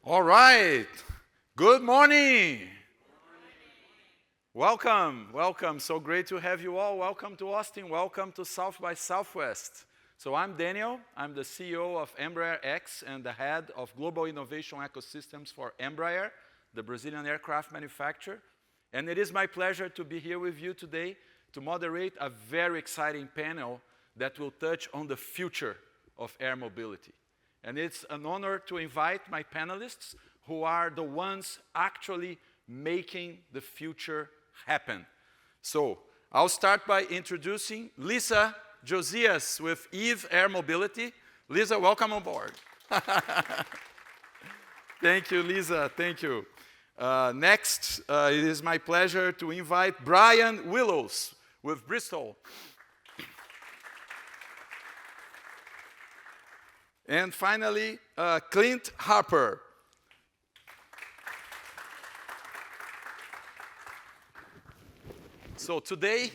All right. Good morning. Welcome, welcome. So great to have you all. Welcome to Austin. Welcome to South by Southwest. So I'm Daniel. I'm the CEO of Embraer X and the head of Global Innovation Ecosystems for Embraer, the Brazilian aircraft manufacturer. And it is my pleasure to be here with you today to moderate a very exciting panel that will touch on the future of air mobility. And it's an honor to invite my panelists who are the ones actually making the future happen. So I'll start by introducing Lisa Josias with Eve Air Mobility. Lisa, welcome on board. Thank you, Lisa. Thank you. Next, it is my pleasure to invite Brian Willows with Bristol. And finally, Clint Harper. So today,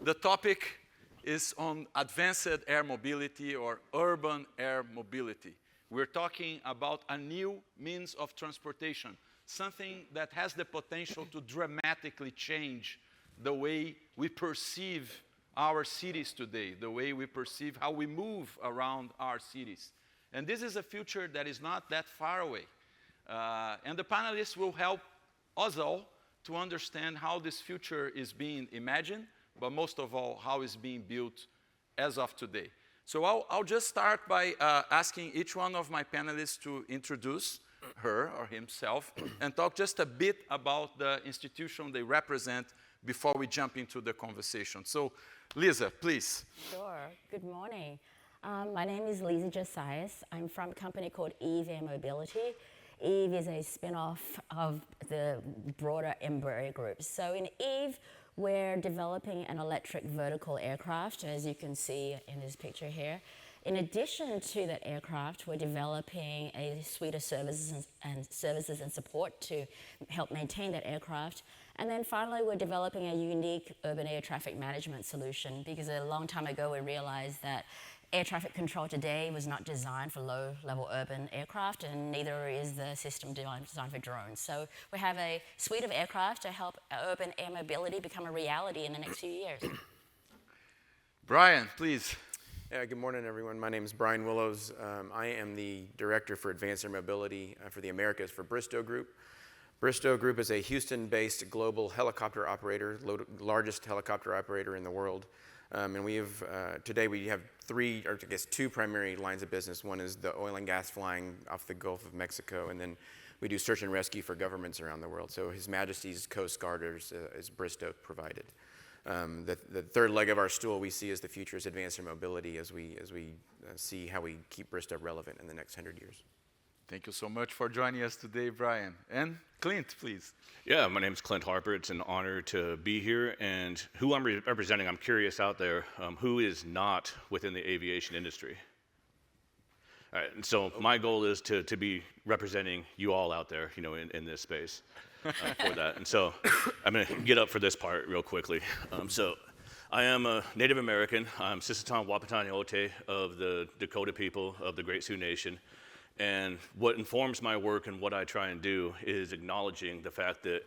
the topic is on advanced air mobility or urban air mobility. We're talking about a new means of transportation, something that has the potential to dramatically change the way we perceive our cities today, the way we perceive how we move around our cities. And this is a future that is not that far away. And the panelists will help us all to understand how this future is being imagined, but most of all, how it's being built as of today. So I'll just start by asking each one of my panelists to introduce her or himself and talk just a bit about the institution they represent before we jump into the conversation. So, Lisa, please. Sure. Good morning. My name is Lisa Josias. I'm from a company called Eve Air Mobility. Eve is a spin-off of the broader Embraer group. So in Eve, we're developing an electric vertical aircraft, as you can see in this picture here. In addition to that aircraft, we're developing a suite of services and support to help maintain that aircraft. And then finally, we're developing a unique urban air traffic management solution because a long time ago, we realized that air traffic control today was not designed for low-level urban aircraft, and neither is the system designed for drones. So we have a suite of aircraft to help urban air mobility become a reality in the next few years. Brian, please. Yeah, good morning, everyone. My name is Brian Willows. I am the Director for Advanced Air Mobility for the Americas for Bristow Group. Bristow Group is a Houston-based global helicopter operator, largest helicopter operator in the world. And we have, today we have two primary lines of business. One is the oil and gas flying off the Gulf of Mexico, and then we do search and rescue for governments around the world. So His Majesty's Coast Guard is Bristow provided. The third leg of our stool we see as the future is advanced air mobility as we see how we keep Bristow relevant in the next 100 years. Thank you so much for joining us today, Brian. And Clint, please. Yeah, my name is Clint Harper. It's an honor to be here. And who I'm representing, I'm curious out there, who is not within the aviation industry? All right, and so my goal is to be representing you all out there, in this space for that. And so I'm going to get up for this part real quickly. So I am a Native American. I'm Sisseton Wahpeton Ote of the Dakota people of the Great Sioux Nation. And what informs my work and what I try and do is acknowledging the fact that,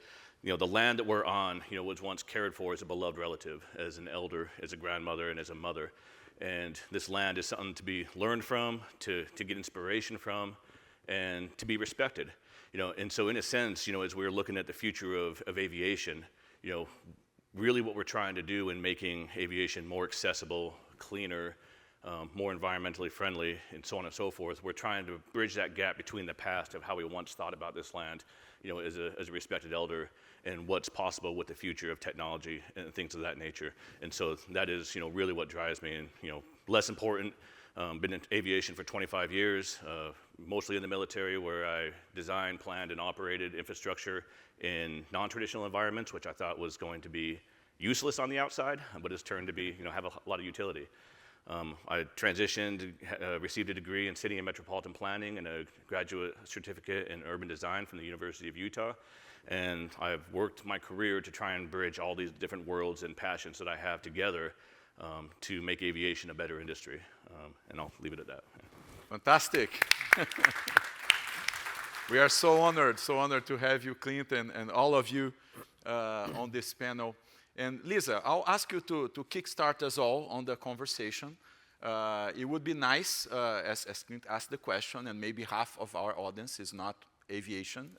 the land that we're on, was once cared for as a beloved relative, as an elder, as a grandmother, and as a mother. And this land is something to be learned from, to get inspiration from, and to be respected. And so in a sense, as we're looking at the future of aviation, really what we're trying to do in making aviation more accessible, cleaner, more environmentally friendly, and so on and so forth. We're trying to bridge that gap between the past of how we once thought about this land, as a respected elder, and what's possible with the future of technology and things of that nature. And so that is, really what drives me. And, less important, been in aviation for 25 years, mostly in the military, where I designed, planned, and operated infrastructure in non-traditional environments, which I thought was going to be useless on the outside, but has turned to be, have a lot of utility. I transitioned, received a degree in city and metropolitan planning and a graduate certificate in urban design from the University of Utah. And I've worked my career to try and bridge all these different worlds and passions that I have together to make aviation a better industry. And I'll leave it at that. Fantastic. We are so honored to have you, Clint, and all of you on this panel. And Lisa, I'll ask you to kickstart us all on the conversation. It would be nice, as Clint asked the question, and maybe half of our audience is not aviation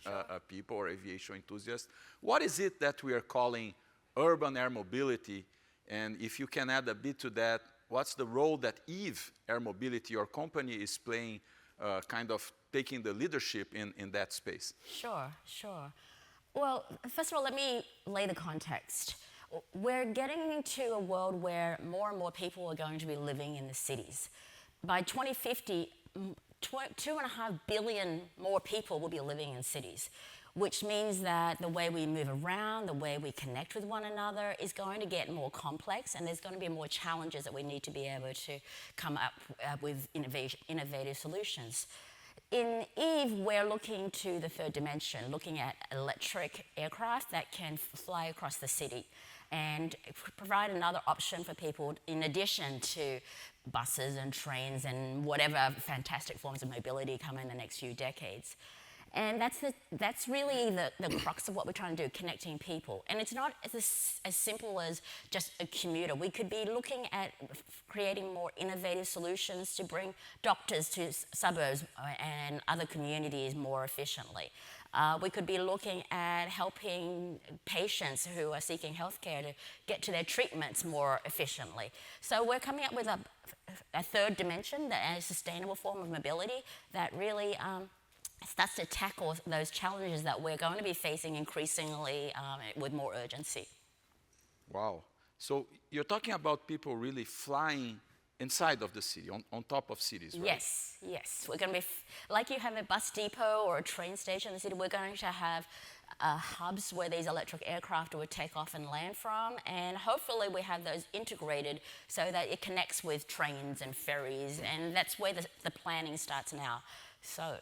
people or aviation enthusiasts. What is it that we are calling urban air mobility? And if you can add a bit to that, what's the role that Eve Air Mobility, your company, is playing, kind of taking the leadership in that space? Sure, sure. Well, first of all, let me lay the context. We're getting into a world where more and more people are going to be living in the cities. By 2050, 2.5 billion more people will be living in cities, which means that the way we move around, the way we connect with one another is going to get more complex, and there's going to be more challenges that we need to be able to come up with innovative solutions. In Eve, we're looking to the third dimension, looking at electric aircraft that can fly across the city and provide another option for people in addition to buses and trains and whatever fantastic forms of mobility come in the next few decades. And that's really the crux of what we're trying to do, connecting people. And it's not as simple as just a commuter. We could be looking at creating more innovative solutions to bring doctors to suburbs and other communities more efficiently. We could be looking at helping patients who are seeking healthcare to get to their treatments more efficiently. So we're coming up with a third dimension, a sustainable form of mobility that really starts to tackle those challenges that we're going to be facing increasingly with more urgency. Wow. So you're talking about people really flying inside of the city, on top of cities, right? Yes, yes. We're going to be, like you have a bus depot or a train station in the city, we're going to have hubs where these electric aircraft will take off and land from, and hopefully we have those integrated so that it connects with trains and ferries, and that's where the planning starts now. So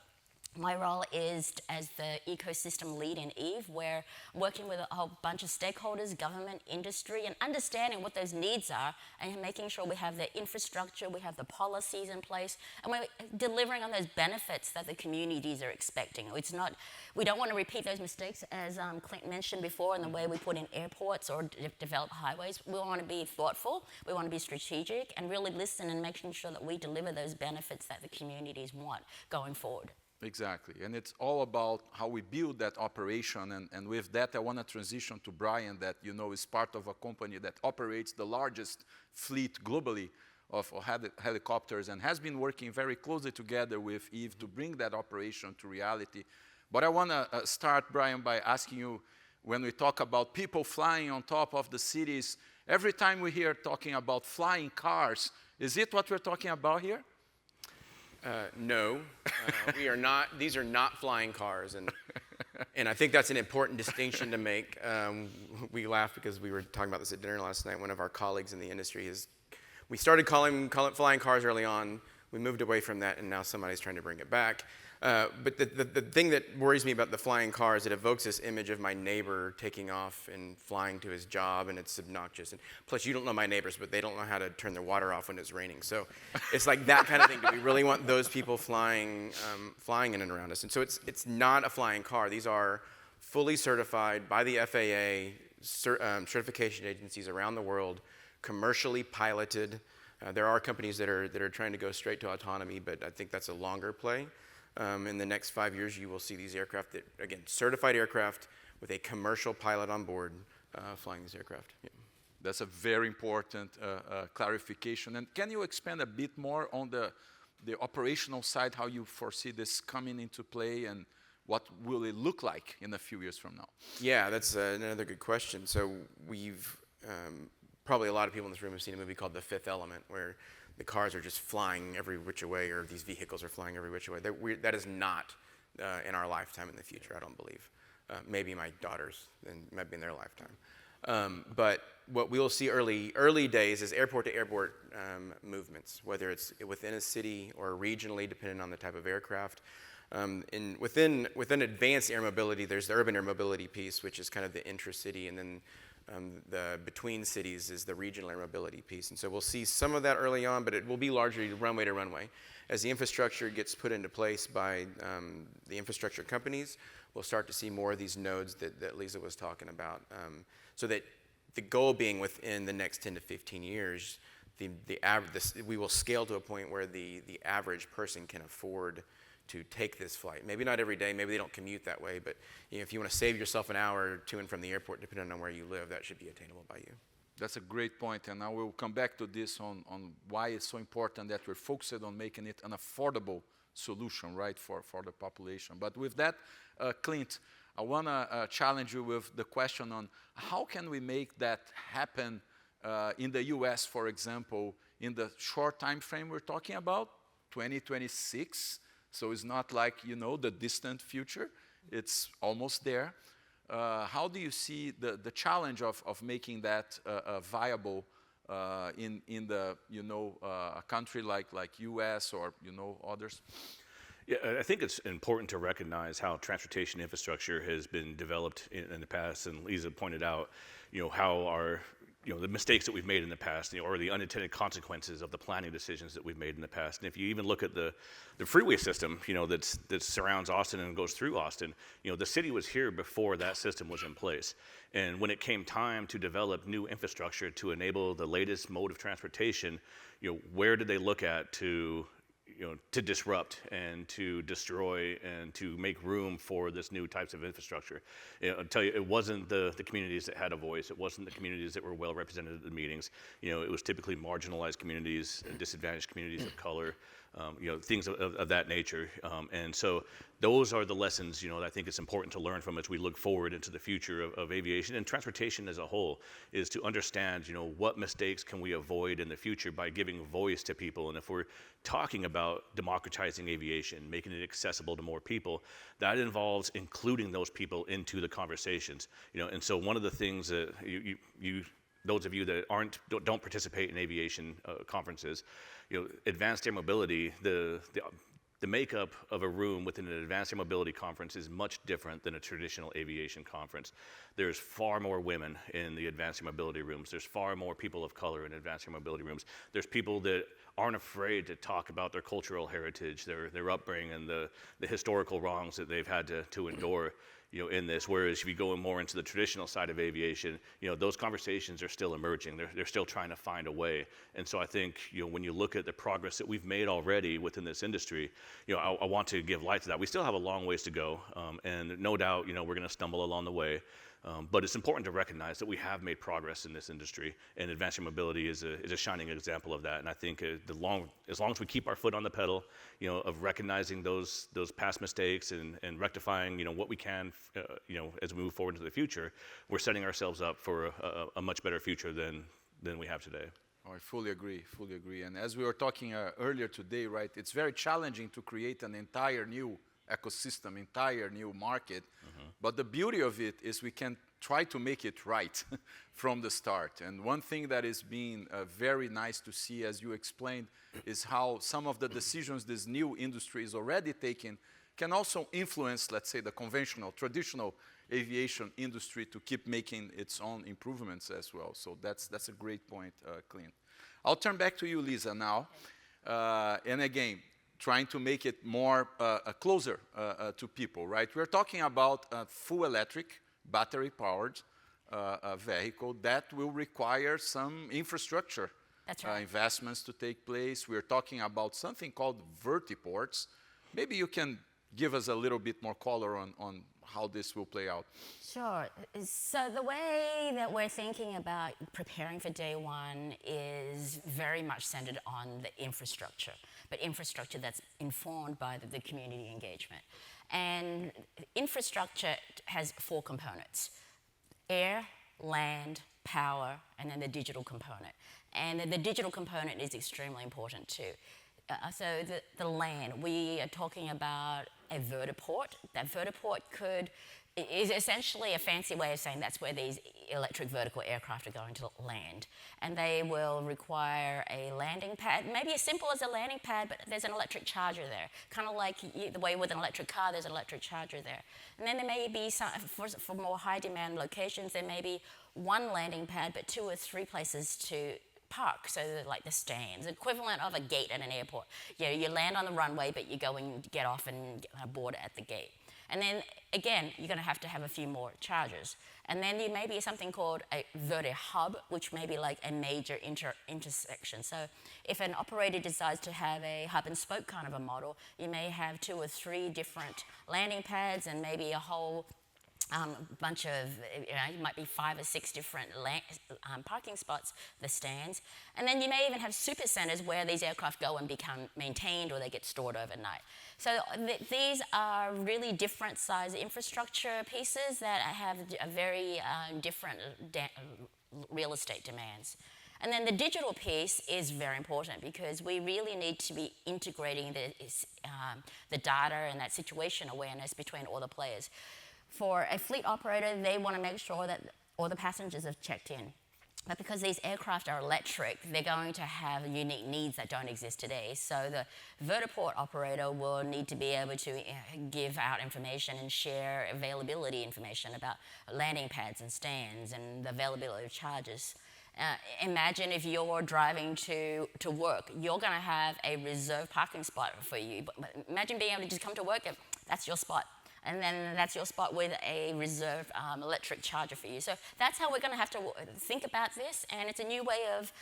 my role is as the ecosystem lead in Eve. We're working with a whole bunch of stakeholders, government, industry, and understanding what those needs are and making sure we have the infrastructure, we have the policies in place, and we're delivering on those benefits that the communities are expecting. We don't want to repeat those mistakes, as Clint mentioned before, in the way we put in airports or develop highways. We want to be thoughtful, we want to be strategic, and really listen and making sure that we deliver those benefits that the communities want going forward. Exactly, and it's all about how we build that operation, and with that I want to transition to Brian, that you know is part of a company that operates the largest fleet globally of helicopters and has been working very closely together with Eve to bring that operation to reality. But I want to start, Brian, by asking you, when we talk about people flying on top of the cities, every time we hear talking about flying cars, is it what we're talking about here? No, we are not. These are not flying cars, and I think that's an important distinction to make. We laugh because we were talking about this at dinner last night. One of our colleagues in the industry we started calling it flying cars early on. We moved away from that, and now somebody's trying to bring it back. But the thing that worries me about the flying car is it evokes this image of my neighbor taking off and flying to his job, and it's obnoxious. And plus, you don't know my neighbors, but they don't know how to turn their water off when it's raining. So it's like that kind of thing. Do we really want those people flying in and around us? And so it's not a flying car. These are fully certified by the FAA, certification agencies around the world, commercially piloted. There are companies that are trying to go straight to autonomy, but I think that's a longer play. In the next 5 years, you will see these aircraft that, again, certified aircraft with a commercial pilot on board flying these aircraft. Yeah. That's a very important clarification. And can you expand a bit more on the operational side, how you foresee this coming into play, and what will it look like in a few years from now? Yeah, that's another good question. So we've, probably a lot of people in this room have seen a movie called The Fifth Element, where the cars are just flying every which way, or these vehicles are flying every which way. That is not in our lifetime in the future, I don't believe. Maybe my daughters, and maybe in their lifetime. But what we'll see early days is airport-to-airport movements, whether it's within a city or regionally, depending on the type of aircraft. Within advanced air mobility, there's the urban air mobility piece, which is kind of the intra-city, and then the between cities is the regional air mobility piece. And so we'll see some of that early on, but it will be largely runway to runway. as the infrastructure gets put into place by the infrastructure companies, we'll start to see more of these nodes that Lisa was talking about. So that the goal being within the next 10 to 15 years, we will scale to a point where the average person can afford to take this flight. Maybe not every day, maybe they don't commute that way, but if you want to save yourself an hour to and from the airport, depending on where you live, that should be attainable by you. That's a great point, and I will come back to this on why it's so important that we're focused on making it an affordable solution, right, for the population. But with that, Clint, I want to challenge you with the question on how can we make that happen in the US, for example, in the short time frame we're talking about, 2026. So it's not like, the distant future. It's almost there. How do you see the challenge of making that viable in the, a country like US or, others? Yeah, I think it's important to recognize how transportation infrastructure has been developed in the past, and Lisa pointed out, how our the mistakes that we've made in the past, or the unintended consequences of the planning decisions that we've made in the past. And if you even look at the freeway system, that surrounds Austin and goes through Austin, the city was here before that system was in place. And when it came time to develop new infrastructure to enable the latest mode of transportation, where did they look at to disrupt and to destroy and to make room for this new types of infrastructure? I'll tell you, it wasn't the communities that had a voice. It wasn't the communities that were well represented at the meetings. It was typically marginalized communities, disadvantaged communities of color, things of that nature. And so those are the lessons, I think it's important to learn from as we look forward into the future of aviation and transportation as a whole, is to understand, what mistakes can we avoid in the future by giving voice to people. And if we're talking about democratizing aviation, making it accessible to more people, that involves including those people into the conversations. And so one of the things that those of you that don't participate in aviation conferences, advanced air mobility, the makeup of a room within an advanced air mobility conference is much different than a traditional aviation conference. There's far more women in the advanced air mobility rooms. There's far more people of color in advanced air mobility rooms. There's people that aren't afraid to talk about their cultural heritage, their upbringing, and the historical wrongs that they've had to endure. In this, whereas if you go more into the traditional side of aviation, those conversations are still emerging. They're still trying to find a way. And so I think, when you look at the progress that we've made already within this industry, I want to give light to that. We still have a long ways to go, and no doubt, we're going to stumble along the way. But it's important to recognize that we have made progress in this industry, and advanced air mobility is a shining example of that. And I think as long as we keep our foot on the pedal, of recognizing those past mistakes and rectifying, what we can, as we move forward into the future, we're setting ourselves up for a much better future than we have today. Oh, I fully agree. And as we were talking earlier today, right, it's very challenging to create an entire new ecosystem, entire new market. But the beauty of it is we can try to make it right from the start. And one thing that is being very nice to see, as you explained, is how some of the decisions this new industry is already taking can also influence, let's say, the conventional, traditional aviation industry to keep making its own improvements as well. So that's a great point, Clint. I'll turn back to you, Lisa, now. And again, trying to make it more closer to people, right? We're talking about a full electric, battery-powered vehicle that will require some infrastructure. That's right. Investments to take place. We're talking about something called Vertiports. Maybe you can give us a little bit more color on how this will play out. Sure. So the way that we're thinking about preparing for day one is very much centered on the infrastructure, but infrastructure that's informed by the community engagement. And infrastructure has 4 components: air, land, power, and then the digital component. And the digital component is extremely important too. So the land, we are talking about a vertiport. That vertiport is essentially a fancy way of saying that's where these electric vertical aircraft are going to land. And they will require a landing pad, maybe as simple as a landing pad, but there's an electric charger there. Kind of like the way with an electric car, there's an electric charger there. And then there may be some, for more high demand locations, there may be 1 landing pad, but 2 or 3 places to park, so like the stands, equivalent of a gate at an airport. You land on the runway, but you go and get off and board at the gate. And then again, you're going to have a few more chargers. And then there may be something called a Vertihub, which may be like a major intersection. So if an operator decides to have a hub and spoke kind of a model, you may have 2 or 3 different landing pads and maybe a whole bunch of, it might be 5 or 6 different parking spots, the stands. And then you may even have super centers where these aircraft go and become maintained or they get stored overnight. So these are really different size infrastructure pieces that have a very different real estate demands. And then the digital piece is very important because we really need to be integrating the data and that situation awareness between all the players. For a fleet operator, they want to make sure that all the passengers have checked in. But because these aircraft are electric, they're going to have unique needs that don't exist today. So the vertiport operator will need to be able to give out information and share availability information about landing pads and stands and the availability of chargers. Imagine if you're driving to work, you're going to have a reserved parking spot for you. But imagine being able to just come to work, and that's your spot. And then that's your spot with a reserved electric charger for you. So that's how we're going to have to think about this, and it's a new way of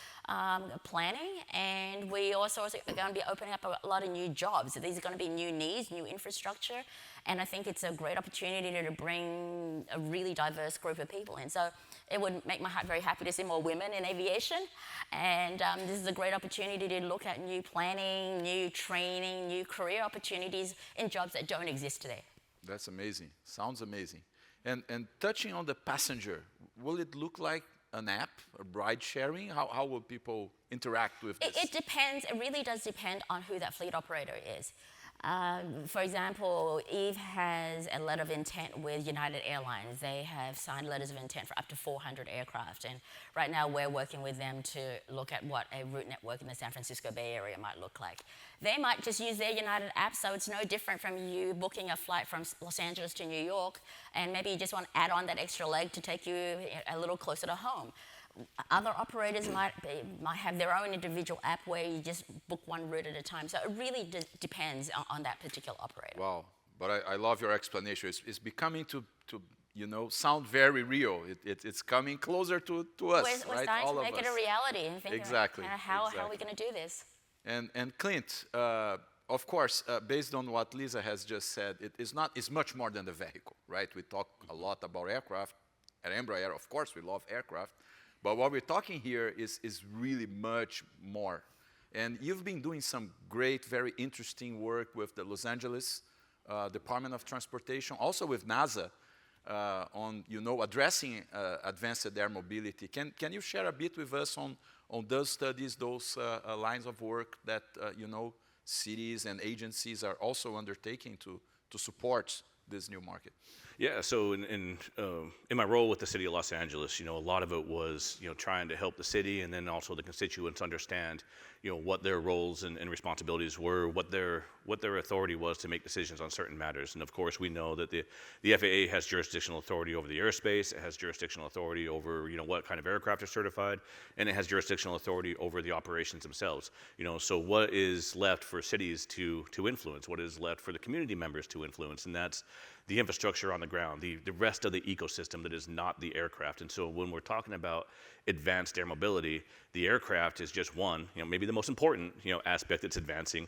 planning, and we also are going to be opening up a lot of new jobs. So these are going to be new needs, new infrastructure, and I think it's a great opportunity to bring a really diverse group of people in. So it would make my heart very happy to see more women in aviation, and this is a great opportunity to look at new planning, new training, new career opportunities in jobs that don't exist today. That's amazing. Sounds amazing. And touching on the passenger, will it look like an app, a ride sharing? How will people interact with this? It depends. It really does depend on who that fleet operator is. For example, Eve has a letter of intent with United Airlines. They have signed letters of intent for up to 400 aircraft. And right now we're working with them to look at what a route network in the San Francisco Bay Area might look like. They might just use their United app, so it's no different from you booking a flight from Los Angeles to New York, and maybe you just want to add on that extra leg to take you a little closer to home. Other operators might have their own individual app where you just book one route at a time. So it really depends on that particular operator. Wow, but I love your explanation. It's becoming to sound very real. It's coming closer to us, we're right? We're starting to make it a reality and think exactly. How are we going to do this? And Clint, of course, based on what Lisa has just said, it's much more than the vehicle, right? We talk a lot about aircraft. At Embraer, of course, we love aircraft. But what we're talking here is really much more. And you've been doing some great, very interesting work with the Los Angeles Department of Transportation, also with NASA, on addressing advanced air mobility. Can you share a bit with us on those studies, those lines of work that cities and agencies are also undertaking to support this new market? Yeah, so in my role with the city of Los Angeles, a lot of it was, trying to help the city and then also the constituents understand, what their roles and responsibilities were, what their authority was to make decisions on certain matters. And of course, we know that the FAA has jurisdictional authority over the airspace, it has jurisdictional authority over, what kind of aircraft are certified, and it has jurisdictional authority over the operations themselves. So what is left for cities to influence? What is left for the community members to influence? And that's the infrastructure on the ground, the rest of the ecosystem that is not the aircraft. And so when we're talking about advanced air mobility, the aircraft is just one, maybe the most important, aspect that's advancing,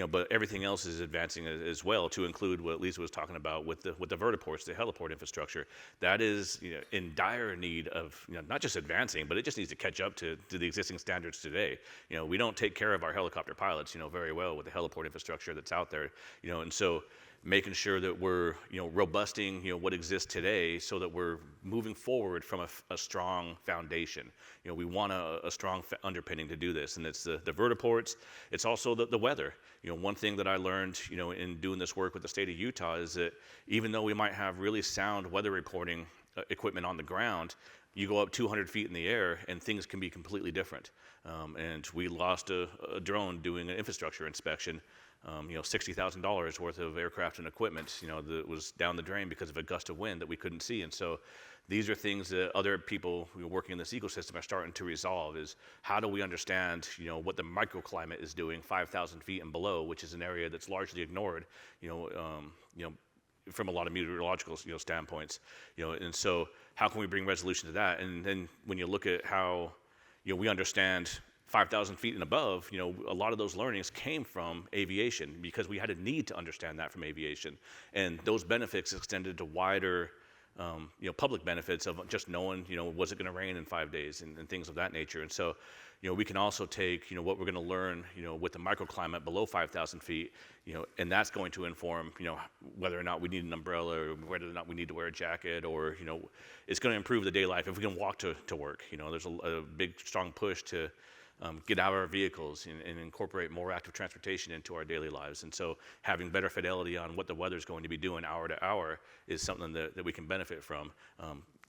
but everything else is advancing as well, to include what Lisa was talking about with the vertiports, the heliport infrastructure. That is, in dire need of, not just advancing, but it just needs to catch up to the existing standards today. We don't take care of our helicopter pilots, very well with the heliport infrastructure that's out there, and so making sure that we're, robusting, what exists today so that we're moving forward from a strong foundation. We want a strong underpinning to do this, and it's the vertiports. It's also the weather. One thing that I learned, in doing this work with the state of Utah is that even though we might have really sound weather reporting equipment on the ground, you go up 200 feet in the air and things can be completely different. And we lost a drone doing an infrastructure inspection $60,000 worth of aircraft and equipment, that was down the drain because of a gust of wind that we couldn't see. And so these are things that other people who are working in this ecosystem are starting to resolve, is how do we understand, what the microclimate is doing 5,000 feet and below, which is an area that's largely ignored, from a lot of meteorological, standpoints, and so how can we bring resolution to that? And then when you look at how, we understand 5,000 feet and above, a lot of those learnings came from aviation because we had a need to understand that from aviation. And those benefits extended to wider, public benefits of just knowing, was it going to rain in 5 days and things of that nature. And so, we can also take, what we're going to learn, with the microclimate below 5,000 feet, and that's going to inform, whether or not we need an umbrella or whether or not we need to wear a jacket, or, it's going to improve the day life if we can walk to work. There's a big, strong push to get out of our vehicles and incorporate more active transportation into our daily lives. And so having better fidelity on what the weather's going to be doing hour to hour is something that we can benefit from.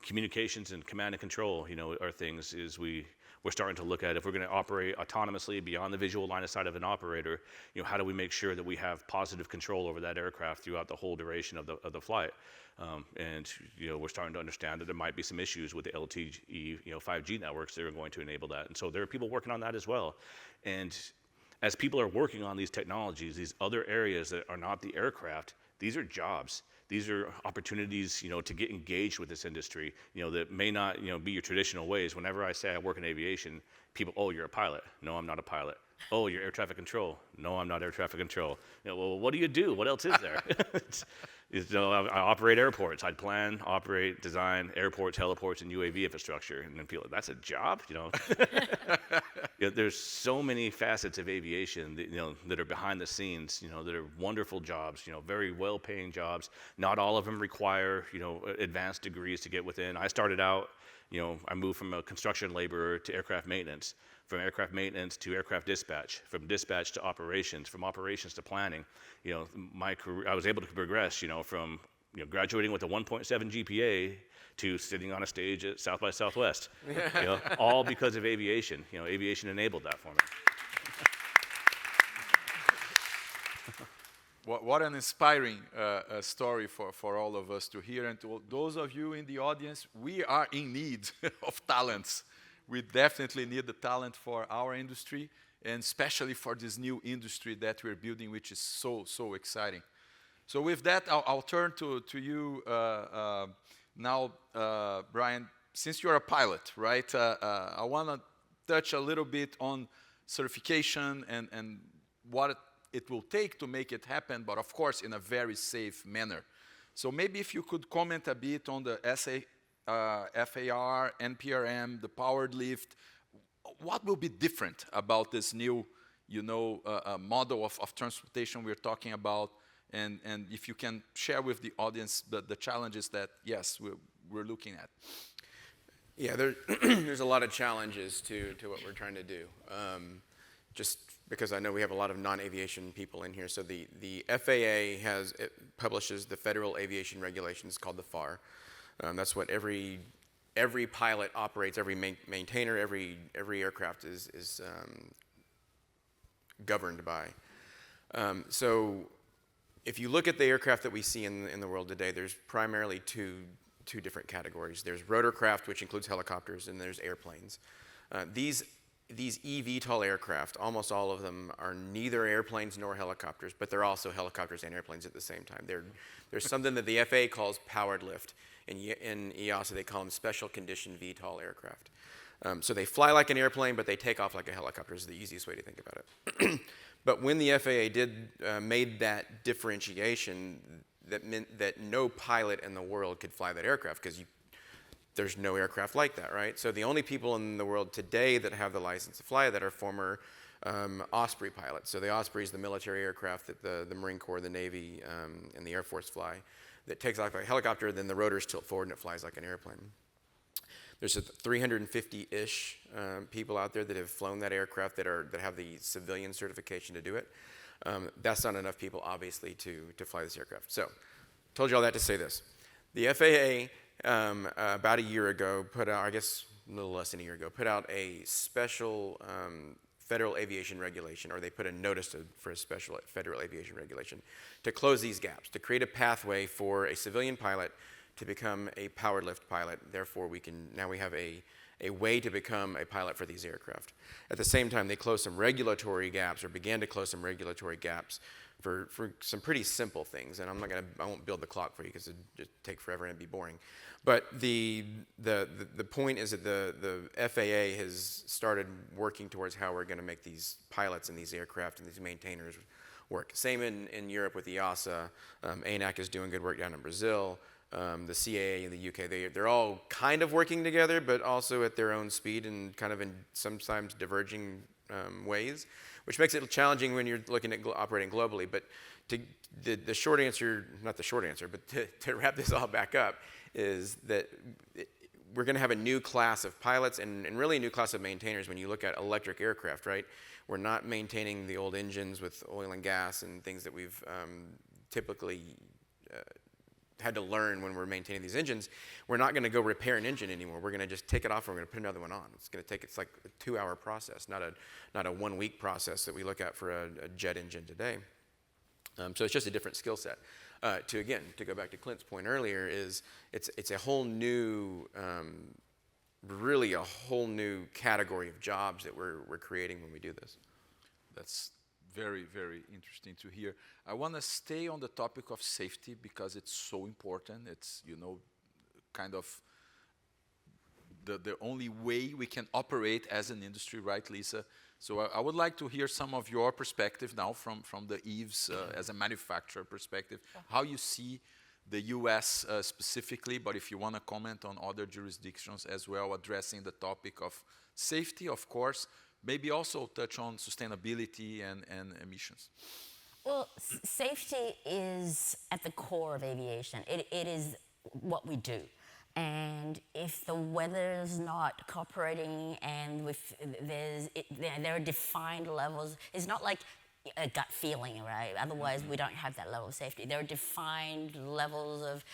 Communications and command and control, are things we're starting to look at. If we're going to operate autonomously beyond the visual line of sight of an operator, how do we make sure that we have positive control over that aircraft throughout the whole duration of the flight? And we're starting to understand that there might be some issues with the LTE, 5G networks that are going to enable that. And so there are people working on that as well. And as people are working on these technologies, these other areas that are not the aircraft, these are jobs. These are opportunities, to get engaged with this industry, that may not, be your traditional ways. Whenever I say I work in aviation, people, oh, you're a pilot. No, I'm not a pilot. Oh, you're air traffic control. No, I'm not air traffic control. Well, what do you do? What else is there? I operate airports. I plan, operate, design airports, heliports, and UAV infrastructure. And then people, that's a job? There's so many facets of aviation that, that are behind the scenes, that are wonderful jobs, very well-paying jobs. Not all of them require, advanced degrees to get within. I started out, I moved from a construction laborer to aircraft maintenance, from aircraft maintenance to aircraft dispatch, from dispatch to operations, from operations to planning. My career, I was able to progress, from graduating with a 1.7 GPA to sitting on a stage at South by Southwest, all because of aviation. Aviation enabled that for me. What an inspiring story for all of us to hear. And to those of you in the audience, we are in need of talents. We definitely need the talent for our industry, and especially for this new industry that we're building, which is so exciting. So with that, I'll turn to you now, Brian. Since you're a pilot, right? I want to touch a little bit on certification and what it will take to make it happen, but of course in a very safe manner. So maybe if you could comment a bit on the FAR, NPRM, the powered lift. What will be different about this new, model of transportation we're talking about? And if you can share with the audience the challenges that, yes, we're looking at. Yeah, there's a lot of challenges to what we're trying to do. Just because I know we have a lot of non-aviation people in here. So the FAA publishes the Federal Aviation Regulations called the FAR. That's what every pilot operates, every maintainer, every aircraft is governed by. So if you look at the aircraft that we see in the world today, there's primarily two different categories. There's rotorcraft, which includes helicopters, and there's airplanes. These eVTOL aircraft, almost all of them are neither airplanes nor helicopters, but they're also helicopters and airplanes at the same time. There's something that the FAA calls powered lift. In EASA, they call them special condition VTOL aircraft. So they fly like an airplane, but they take off like a helicopter is the easiest way to think about it. But when the FAA made that differentiation, that meant that no pilot in the world could fly that aircraft because there's no aircraft like that, right? So the only people in the world today that have the license to fly that are former Osprey pilots. So the Osprey is the military aircraft that the Marine Corps, the Navy, and the Air Force fly. That takes off like a helicopter, then the rotors tilt forward and it flies like an airplane. There's 350-ish people out there that have flown that aircraft that have the civilian certification to do it. That's not enough people, obviously, to fly this aircraft. So, told you all that to say this. The FAA, about a year ago, put out, I guess a little less than a year ago, put out a special federal aviation regulation, or they put a notice for a special federal aviation regulation to close these gaps, to create a pathway for a civilian pilot to become a powered lift pilot. Therefore, now we have a way to become a pilot for these aircraft. At the same time, they closed some regulatory gaps, or began to close some regulatory gaps for some pretty simple things. And I won't build the clock for you because it'd just take forever and it'd be boring. But the point is that the FAA has started working towards how we're going to make these pilots and these aircraft and these maintainers work. Same in Europe with EASA. ANAC is doing good work down in Brazil. The CAA in the UK, they're all kind of working together, but also at their own speed and kind of in sometimes diverging ways, which makes it challenging when you're looking at operating globally. But the short answer, not the short answer, but to wrap this all back up, is that we're going to have a new class of pilots and really a new class of maintainers when you look at electric aircraft, right? We're not maintaining the old engines with oil and gas and things that we've typically had to learn when we're maintaining these engines. We're not going to go repair an engine anymore. We're going to just take it off and we're going to put another one on. It's like a 2-hour process, not a 1-week process that we look at for a jet engine today. So it's just a different skill set. To go back to Clint's point earlier, is it's a whole new, really a whole new category of jobs that we're creating when we do this. That's very, very interesting to hear. I want to stay on the topic of safety because it's so important. It's, kind of the only way we can operate as an industry, right, Lisa? So I would like to hear some of your perspective now from the EVE's as a manufacturer perspective, how you see the US specifically, but if you want to comment on other jurisdictions as well, addressing the topic of safety, of course, maybe also touch on sustainability and emissions. Well, safety is at the core of aviation. It is what we do. And if the weather is not cooperating and there are defined levels, it's not like a gut feeling, right? Otherwise, we don't have that level of safety. There are defined levels of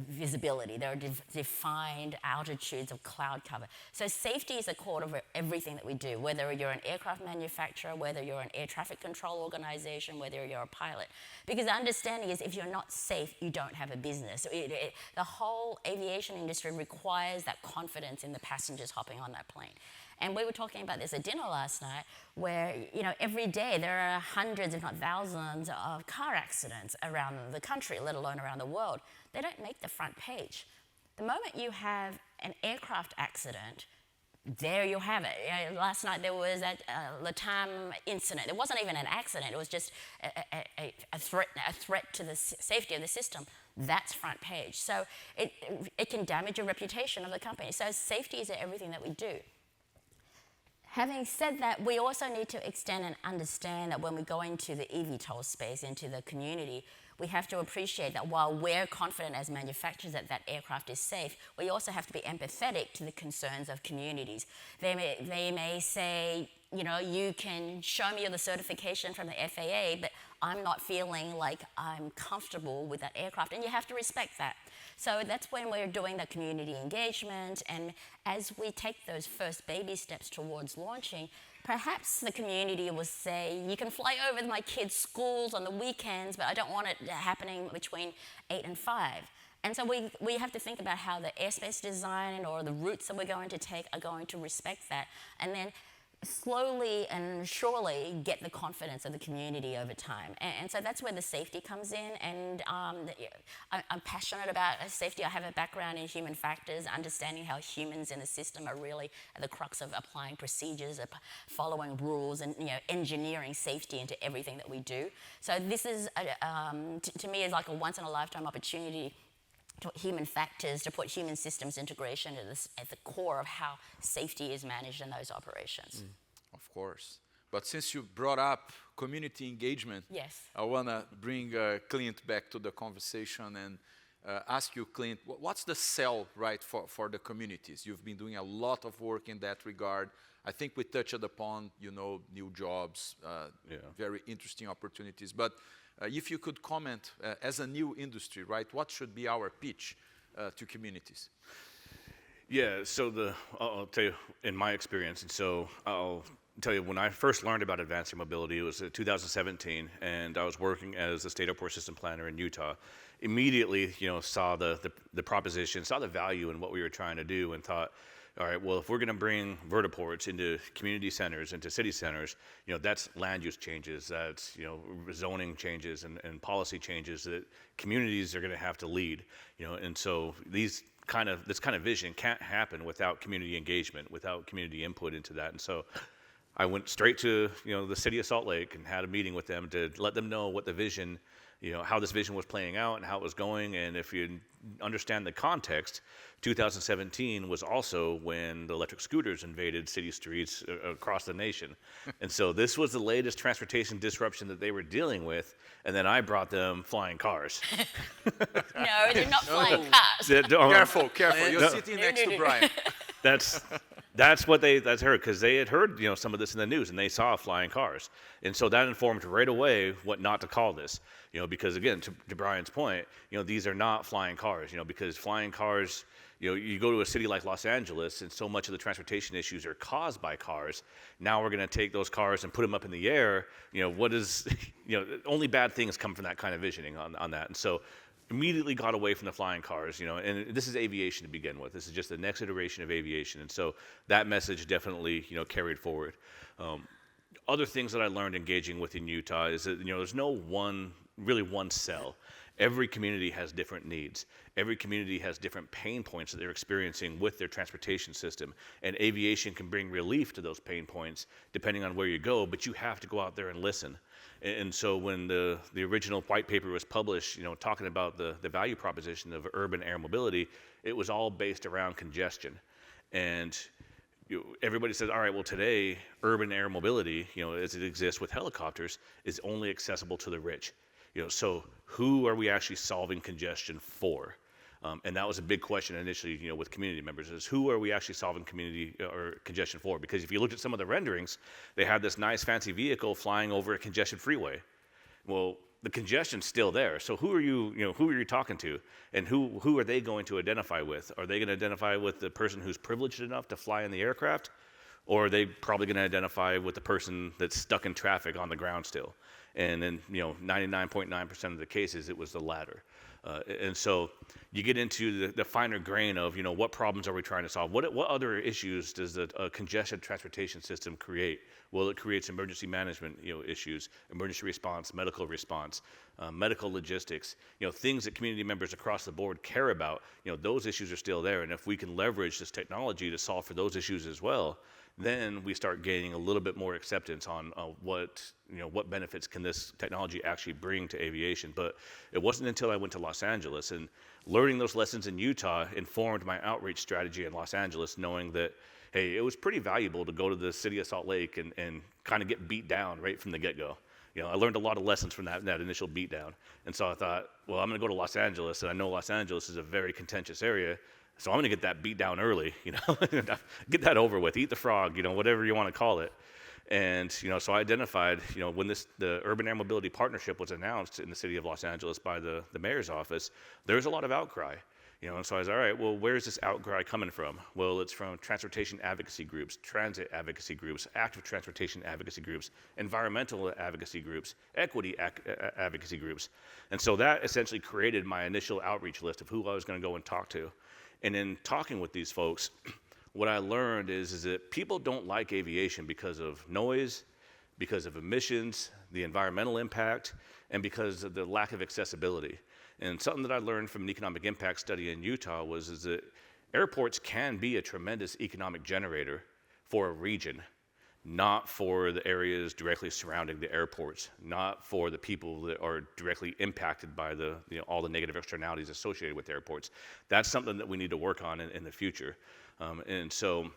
visibility. There are defined altitudes of cloud cover. So safety is the core of everything that we do, whether you're an aircraft manufacturer, whether you're an air traffic control organization, whether you're a pilot. Because the understanding is if you're not safe, you don't have a business. The whole aviation industry requires that confidence in the passengers hopping on that plane. And we were talking about this at dinner last night, where every day there are hundreds, if not thousands, of car accidents around the country, let alone around the world. They don't make the front page. The moment you have an aircraft accident, there you have it. Last night there was that Latam incident. It wasn't even an accident. It was just a threat to the safety of the system. That's front page. So it can damage your reputation of the company. So safety is everything that we do. Having said that, we also need to extend and understand that when we go into the eVTOL space, into the community, we have to appreciate that while we're confident as manufacturers that that aircraft is safe, we also have to be empathetic to the concerns of communities. They may say, you can show me the certification from the FAA, but I'm not feeling like I'm comfortable with that aircraft, and you have to respect that. So that's when we're doing the community engagement, and as we take those first baby steps towards launching, perhaps the community will say, you can fly over my kids' schools on the weekends, but I don't want it happening between 8 and 5. And so we have to think about how the airspace design or the routes that we're going to take are going to respect that, and then slowly and surely get the confidence of the community over time. And so that's where the safety comes in, and I'm passionate about safety. I have a background in human factors, understanding how humans in the system are really at the crux of applying procedures, of following rules, and engineering safety into everything that we do. So this is, to me, is like a once-in-a-lifetime opportunity to put human factors, to put human systems integration at the core of how safety is managed in those operations. Of course. But since you brought up community engagement, yes, I want to bring Clint back to the conversation and ask you, Clint, what's the sell, right, for the communities? You've been doing a lot of work in that regard. I think we touched upon, new jobs, very interesting opportunities. But if you could comment, as a new industry, right, what should be our pitch to communities? Yeah, so I'll tell you, in my experience, and so I'll tell you, when I first learned about advanced air mobility, it was in 2017, and I was working as the state airport system planner in Utah. Immediately, saw the proposition, saw the value in what we were trying to do, and thought, all right, well, if we're going to bring vertiports into community centers, into city centers, that's land use changes, that's zoning changes and policy changes that communities are going to have to lead, and so this kind of vision can't happen without community engagement, without community input into that, and so I went straight to the city of Salt Lake and had a meeting with them to let them know what the vision, how this vision was playing out and how it was going. And if you understand the context, 2017 was also when the electric scooters invaded city streets across the nation. And so this was the latest transportation disruption that they were dealing with. And then I brought them flying cars. No, they're not flying cars. Careful. You're sitting next to Brian. That's what that's heard, because they had heard some of this in the news, and they saw flying cars, and so that informed right away what not to call this, because again, to Brian's point, these are not flying cars, because flying cars, you go to a city like Los Angeles, and so much of the transportation issues are caused by cars. Now we're going to take those cars and put them up in the air. What is, only bad things come from that kind of visioning on that, and so. Immediately got away from the flying cars, and this is aviation to begin with. This is just the next iteration of aviation, and so that message definitely, carried forward. Other things that I learned engaging within Utah is that, there's no one cell. Every community has different needs. Every community has different pain points that they're experiencing with their transportation system, and aviation can bring relief to those pain points depending on where you go, but you have to go out there and listen. And so when the original white paper was published, talking about the value proposition of urban air mobility, it was all based around congestion. And everybody says, all right, well, today, urban air mobility, as it exists with helicopters, is only accessible to the rich. So who are we actually solving congestion for? And that was a big question initially, with community members, is who are we actually solving community or congestion for? Because if you looked at some of the renderings, they had this nice fancy vehicle flying over a congested freeway. Well, the congestion's still there. So who are you talking to? And who are they going to identify with? Are they going to identify with the person who's privileged enough to fly in the aircraft? Or are they probably going to identify with the person that's stuck in traffic on the ground still? And in 99.9% of the cases, it was the latter. And so you get into the finer grain of, what problems are we trying to solve? What other issues does a congested transportation system create? Well, it creates emergency management, issues, emergency response, medical logistics, things that community members across the board care about. Those issues are still there. And if we can leverage this technology to solve for those issues as well, then we start gaining a little bit more acceptance on what benefits can this technology actually bring to aviation. But it wasn't until I went to Los Angeles, and learning those lessons in Utah informed my outreach strategy in Los Angeles, knowing that, hey, it was pretty valuable to go to the city of Salt Lake and kind of get beat down right from the get-go. I learned a lot of lessons from that initial beatdown. And so I thought, well, I'm going to go to Los Angeles, and I know Los Angeles is a very contentious area. So I'm going to get that beat down early, get that over with, eat the frog, whatever you want to call it. And, so I identified, when the Urban Air Mobility Partnership was announced in the city of Los Angeles by the mayor's office, there was a lot of outcry. And so I was, all right, well, where's this outcry coming from? Well, it's from transportation advocacy groups, transit advocacy groups, active transportation advocacy groups, environmental advocacy groups, equity advocacy groups. And so that essentially created my initial outreach list of who I was going to go and talk to. And in talking with these folks, what I learned is that people don't like aviation because of noise, because of emissions, the environmental impact, and because of the lack of accessibility. And something that I learned from an economic impact study in Utah is that airports can be a tremendous economic generator for a region, not for the areas directly surrounding the airports, not for the people that are directly impacted by all the negative externalities associated with airports. That's something that we need to work on in the future. And so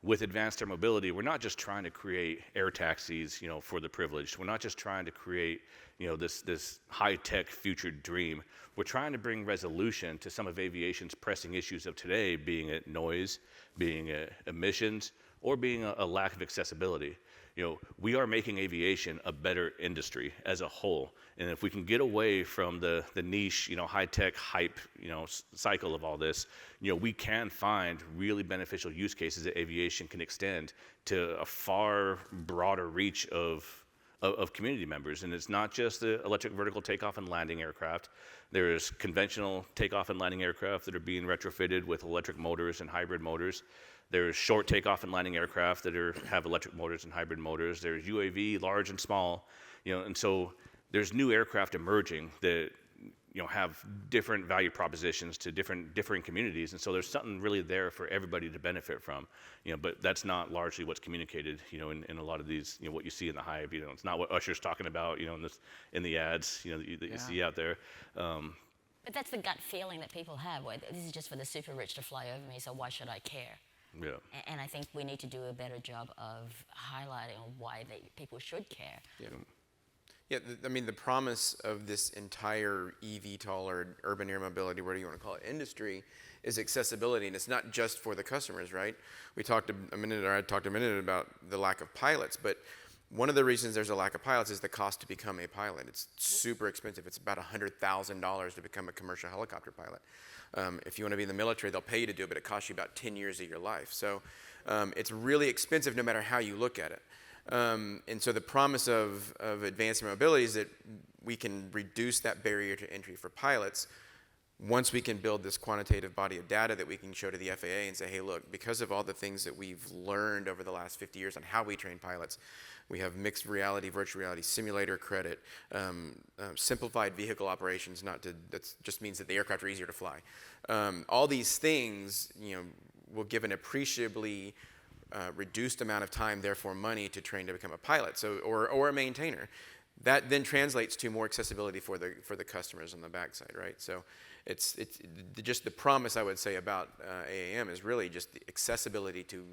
with advanced air mobility, we're not just trying to create air taxis, for the privileged. We're not just trying to create, this high-tech future dream. We're trying to bring resolution to some of aviation's pressing issues of today, being it noise, being it emissions, or being a lack of accessibility. we are making aviation a better industry as a whole. And if we can get away from the niche, high-tech hype, cycle of all this, we can find really beneficial use cases that aviation can extend to a far broader reach of community members. And it's not just the electric vertical takeoff and landing aircraft. There's conventional takeoff and landing aircraft that are being retrofitted with electric motors and hybrid motors. There's short takeoff and landing aircraft that have electric motors and hybrid motors. There's UAV, large and small, and so there's new aircraft emerging that have different value propositions to differing communities, and so there's something really there for everybody to benefit from. But that's not largely what's communicated, in a lot of these, what you see in the Hive. It's not what Usher's talking about, in the ads, that you see out there. But that's the gut feeling that people have. Where this is just for the super rich to fly over me, so why should I care? Yeah. And I think we need to do a better job of highlighting why people should care. Yeah. Yeah, the promise of this entire eVTOL or urban air mobility, whatever you want to call it, industry, is accessibility, and it's not just for the customers, right? I talked a minute about the lack of pilots, but one of the reasons there's a lack of pilots is the cost to become a pilot. It's super expensive. It's about $100,000 to become a commercial helicopter pilot. If you want to be in the military, they'll pay you to do it, but it costs you about 10 years of your life. So it's really expensive no matter how you look at it. And so the promise of advanced mobility is that we can reduce that barrier to entry for pilots once we can build this quantitative body of data that we can show to the FAA and say, hey, look, because of all the things that we've learned over the last 50 years on how we train pilots, we have mixed reality, virtual reality, simulator credit, simplified vehicle operations, that just means that the aircraft are easier to fly. All these things, will give an appreciably reduced amount of time, therefore money, to train to become a pilot, or a maintainer. That then translates to more accessibility for the customers on the backside, right? So it's just the promise, I would say, about AAM is really just the accessibility to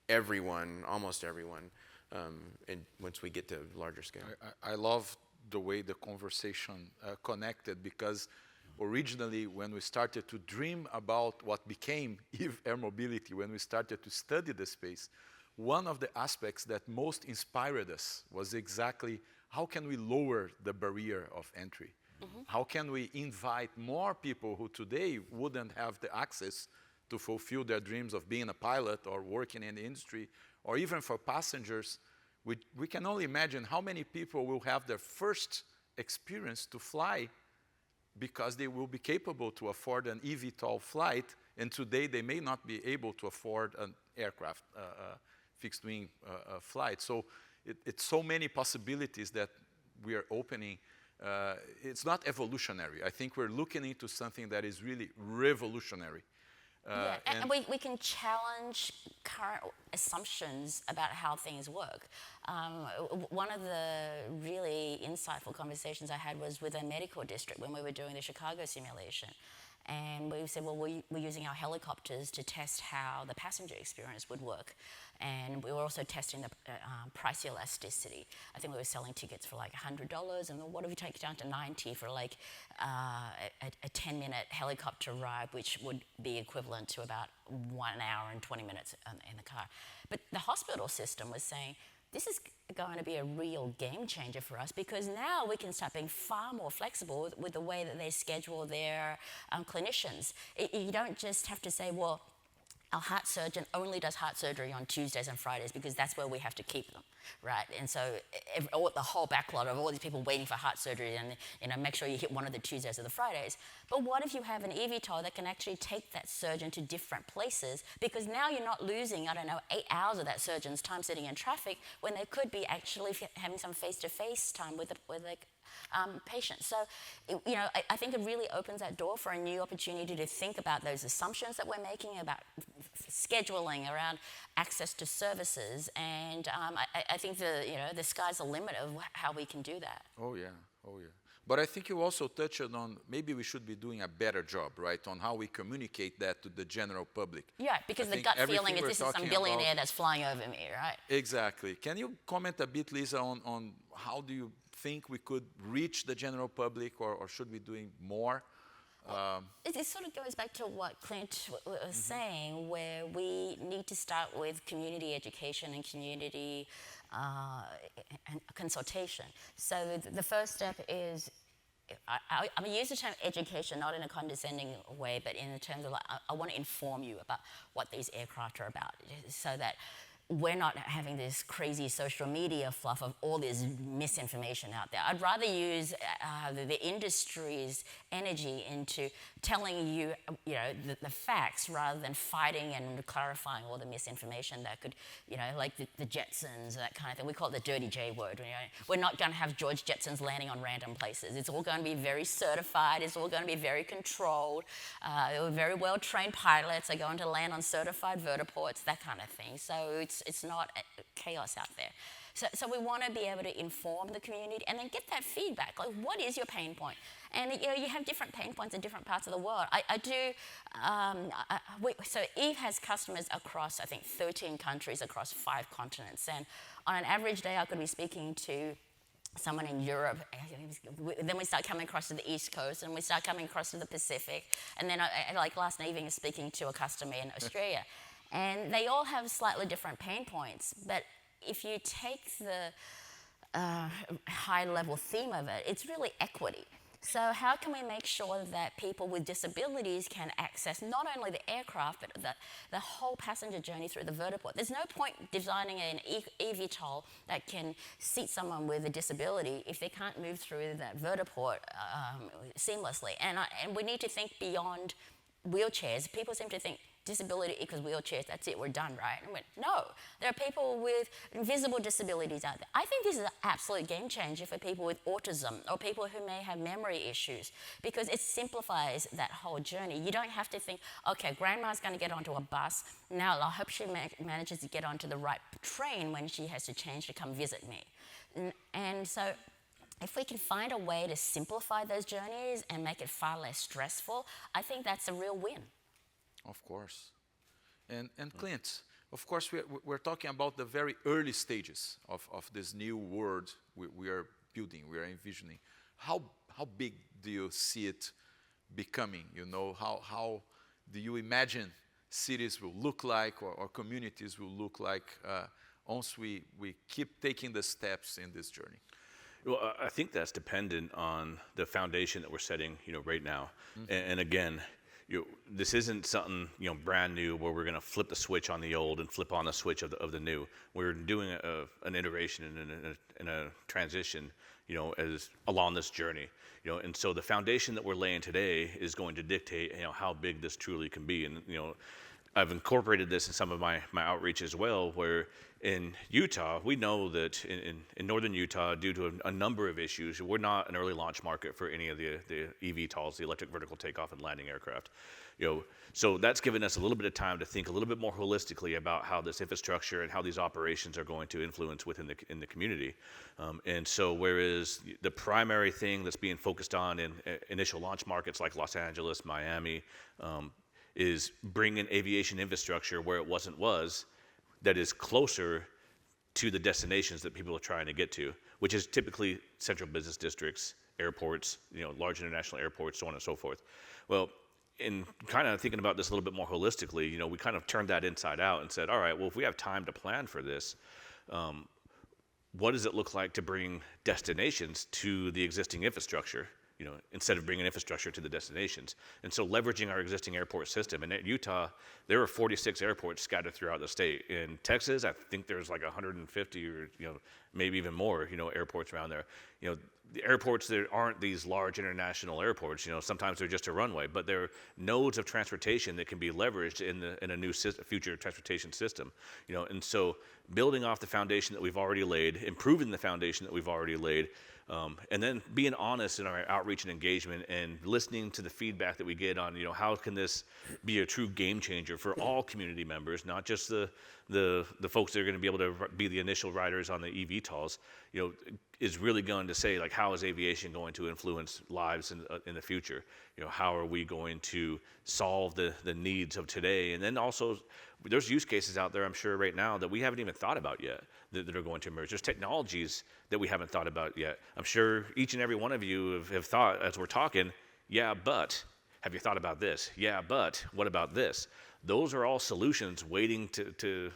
everyone, almost everyone, and once we get to larger scale. I love the way the conversation connected, because originally, when we started to dream about what became air mobility, when we started to study the space, one of the aspects that most inspired us was exactly how can we lower the barrier of entry? Mm-hmm. How can we invite more people who today wouldn't have the access to fulfill their dreams of being a pilot or working in the industry, or even for passengers? We can only imagine how many people will have their first experience to fly because they will be capable to afford an eVTOL flight, and today they may not be able to afford an aircraft, fixed-wing flight. So it's so many possibilities that we are opening. It's not evolutionary. I think we're looking into something that is really revolutionary. And we can challenge current assumptions about how things work. One of the really insightful conversations I had was with a medical district when we were doing the Chicago simulation. And we said, well, we're using our helicopters to test how the passenger experience would work. And we were also testing the price elasticity. I think we were selling tickets for like $100, and what if we take it down to 90 for like a 10-minute helicopter ride, which would be equivalent to about 1 hour and 20 minutes in the car. But the hospital system was saying, this is going to be a real game changer for us, because now we can start being far more flexible with the way that they schedule their clinicians. You don't just have to say, well, our heart surgeon only does heart surgery on Tuesdays and Fridays because that's where we have to keep them, right? And so the whole backlog of all these people waiting for heart surgery, and make sure you hit one of the Tuesdays or the Fridays. But what if you have an eVTOL that can actually take that surgeon to different places? Because now you're not losing, 8 hours of that surgeon's time sitting in traffic, when they could be actually having some face-to-face time with the patients. So, I think it really opens that door for a new opportunity to think about those assumptions that we're making about scheduling, around access to services, and I think the sky's the limit of how we can do that. Oh yeah. But I think you also touched on maybe we should be doing a better job, right, on how we communicate that to the general public. Yeah, because the gut feeling is this is some billionaire that's flying over me, right? Exactly. Can you comment a bit, Lisa, on how do you think we could reach the general public, or should we be doing more It sort of goes back to what Clint was saying, where we need to start with community education and community and consultation. So the first step is, I'm going to use the term education not in a condescending way, but in the terms of like, I want to inform you about what these aircraft are about, so that we're not having this crazy social media fluff of all this misinformation out there. I'd rather use the industry's energy into telling you, the facts rather than fighting and clarifying all the misinformation that could, like the Jetsons, that kind of thing. We call it the dirty J word. We're not going to have George Jetsons landing on random places. It's all going to be very certified. It's all going to be very controlled. Very well-trained pilots are going to land on certified vertiports, that kind of thing. So it's not chaos out there. So we want to be able to inform the community and then get that feedback. Like, what is your pain point? And you have different pain points in different parts of the world. So Eve has customers across, I think, 13 countries across 5 continents. And on an average day, I could be speaking to someone in Europe, then we start coming across to the East Coast, and we start coming across to the Pacific. And then, like last night, even speaking to a customer in Australia. And they all have slightly different pain points, but if you take the high-level theme of it, it's really equity. So how can we make sure that people with disabilities can access not only the aircraft, but the whole passenger journey through the vertiport? There's no point designing an eVTOL that can seat someone with a disability if they can't move through that vertiport seamlessly. And we need to think beyond wheelchairs. People seem to think disability equals wheelchairs, that's it, we're done, right? And I went, no, there are people with invisible disabilities out there. I think this is an absolute game changer for people with autism or people who may have memory issues, because it simplifies that whole journey. You don't have to think, okay, grandma's going to get onto a bus, now I hope she manages to get onto the right train when she has to change to come visit me. And so if we can find a way to simplify those journeys and make it far less stressful, I think that's a real win. Of course. And Clint, of course, we're talking about the very early stages of this new world we are building, we are envisioning. How big do you see it becoming? How do you imagine cities will look like, or communities will look like once we keep taking the steps in this journey? Well, I think that's dependent on the foundation that we're setting, right now. And again, this isn't something brand new where we're going to flip the switch on the old and flip on the switch of the new. We're doing an iteration and a transition, as along this journey, And so the foundation that we're laying today is going to dictate, how big this truly can be. And I've incorporated this in some of my outreach as well, where in Utah, we know that in northern Utah, due to a number of issues, we're not an early launch market for any of the eVTOLs, the electric vertical takeoff and landing aircraft. So that's given us a little bit of time to think a little bit more holistically about how this infrastructure and how these operations are going to influence within the community. And so whereas the primary thing that's being focused on in initial launch markets like Los Angeles, Miami, is bringing aviation infrastructure where it was, that is closer to the destinations that people are trying to get to, which is typically central business districts, airports, large international airports, so on and so forth. Well, in kind of thinking about this a little bit more holistically, we kind of turned that inside out and said, all right, well, if we have time to plan for this, what does it look like to bring destinations to the existing infrastructure? Instead of bringing infrastructure to the destinations. And so leveraging our existing airport system. And in Utah, there are 46 airports scattered throughout the state. In Texas, I think there's like 150 or, maybe even more, airports around there. The airports that aren't these large international airports, sometimes they're just a runway, but they're nodes of transportation that can be leveraged in a new future transportation system. And so building off the foundation that we've already laid, improving the foundation that we've already laid, and then being honest in our outreach and engagement and listening to the feedback that we get on, how can this be a true game changer for all community members, not just the folks that are going to be able to be the initial riders on the eVTOLs, is really going to say, like, how is aviation going to influence lives in the future? How are we going to solve the needs of today? And then also, there's use cases out there, I'm sure, right now that we haven't even thought about yet that are going to emerge. There's technologies that we haven't thought about yet. I'm sure each and every one of you have thought, as we're talking, yeah, but Have you thought about this? Yeah, but what about this? Those are all solutions waiting to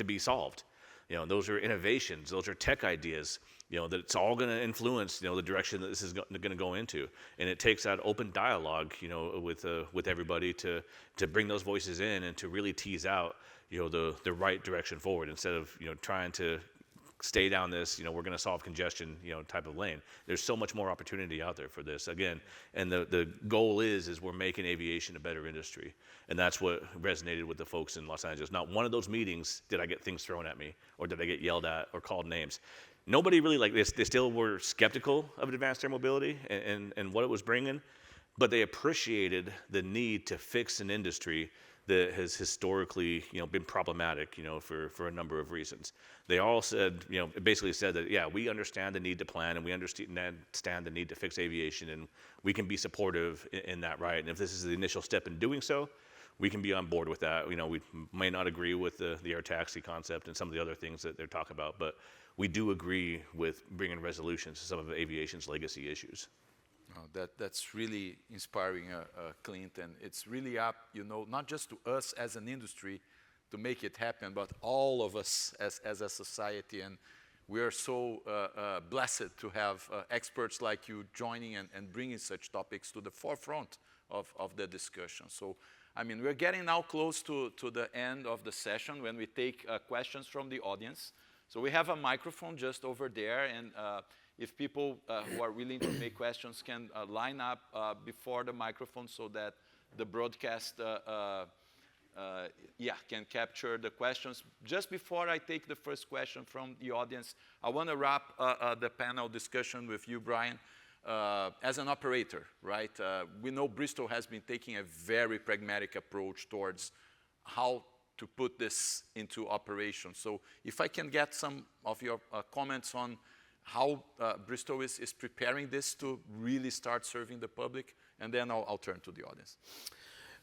be solved. Those are innovations. Those are tech ideas. That it's all going to influence, the direction that this is going to go into. And it takes that open dialogue, with everybody to bring those voices in and to really tease out, the right direction forward instead of, trying to stay down this, we're going to solve congestion, type of lane. There's so much more opportunity out there for this, again. And the goal is we're making aviation a better industry. And that's what resonated with the folks in Los Angeles. Not one of those meetings did I get things thrown at me or did I get yelled at or called names. Nobody really, like this, they still were skeptical of advanced air mobility and what it was bringing, but they appreciated the need to fix an industry that has historically, been problematic, for a number of reasons. They all said, basically said that, yeah, we understand the need to plan and we understand the need to fix aviation and we can be supportive in that, right? And if this is the initial step in doing so, we can be on board with that. We may not agree with the air taxi concept and some of the other things that they're talking about, but we do agree with bringing resolutions to some of aviation's legacy issues. That's really inspiring, Clint, and it's really up, not just to us as an industry to make it happen, but all of us as a society. And we are so blessed to have experts like you joining and bringing such topics to the forefront of the discussion. So, we're getting now close to the end of the session when we take questions from the audience. So we have a microphone just over there, and if people who are willing to make questions can line up before the microphone so that the broadcast can capture the questions. Just before I take the first question from the audience, I want to wrap the panel discussion with you, Brian. As an operator, right? We know Bristol has been taking a very pragmatic approach towards how to put this into operation. So if I can get some of your comments on how Bristol is preparing this to really start serving the public, and then I'll turn to the audience.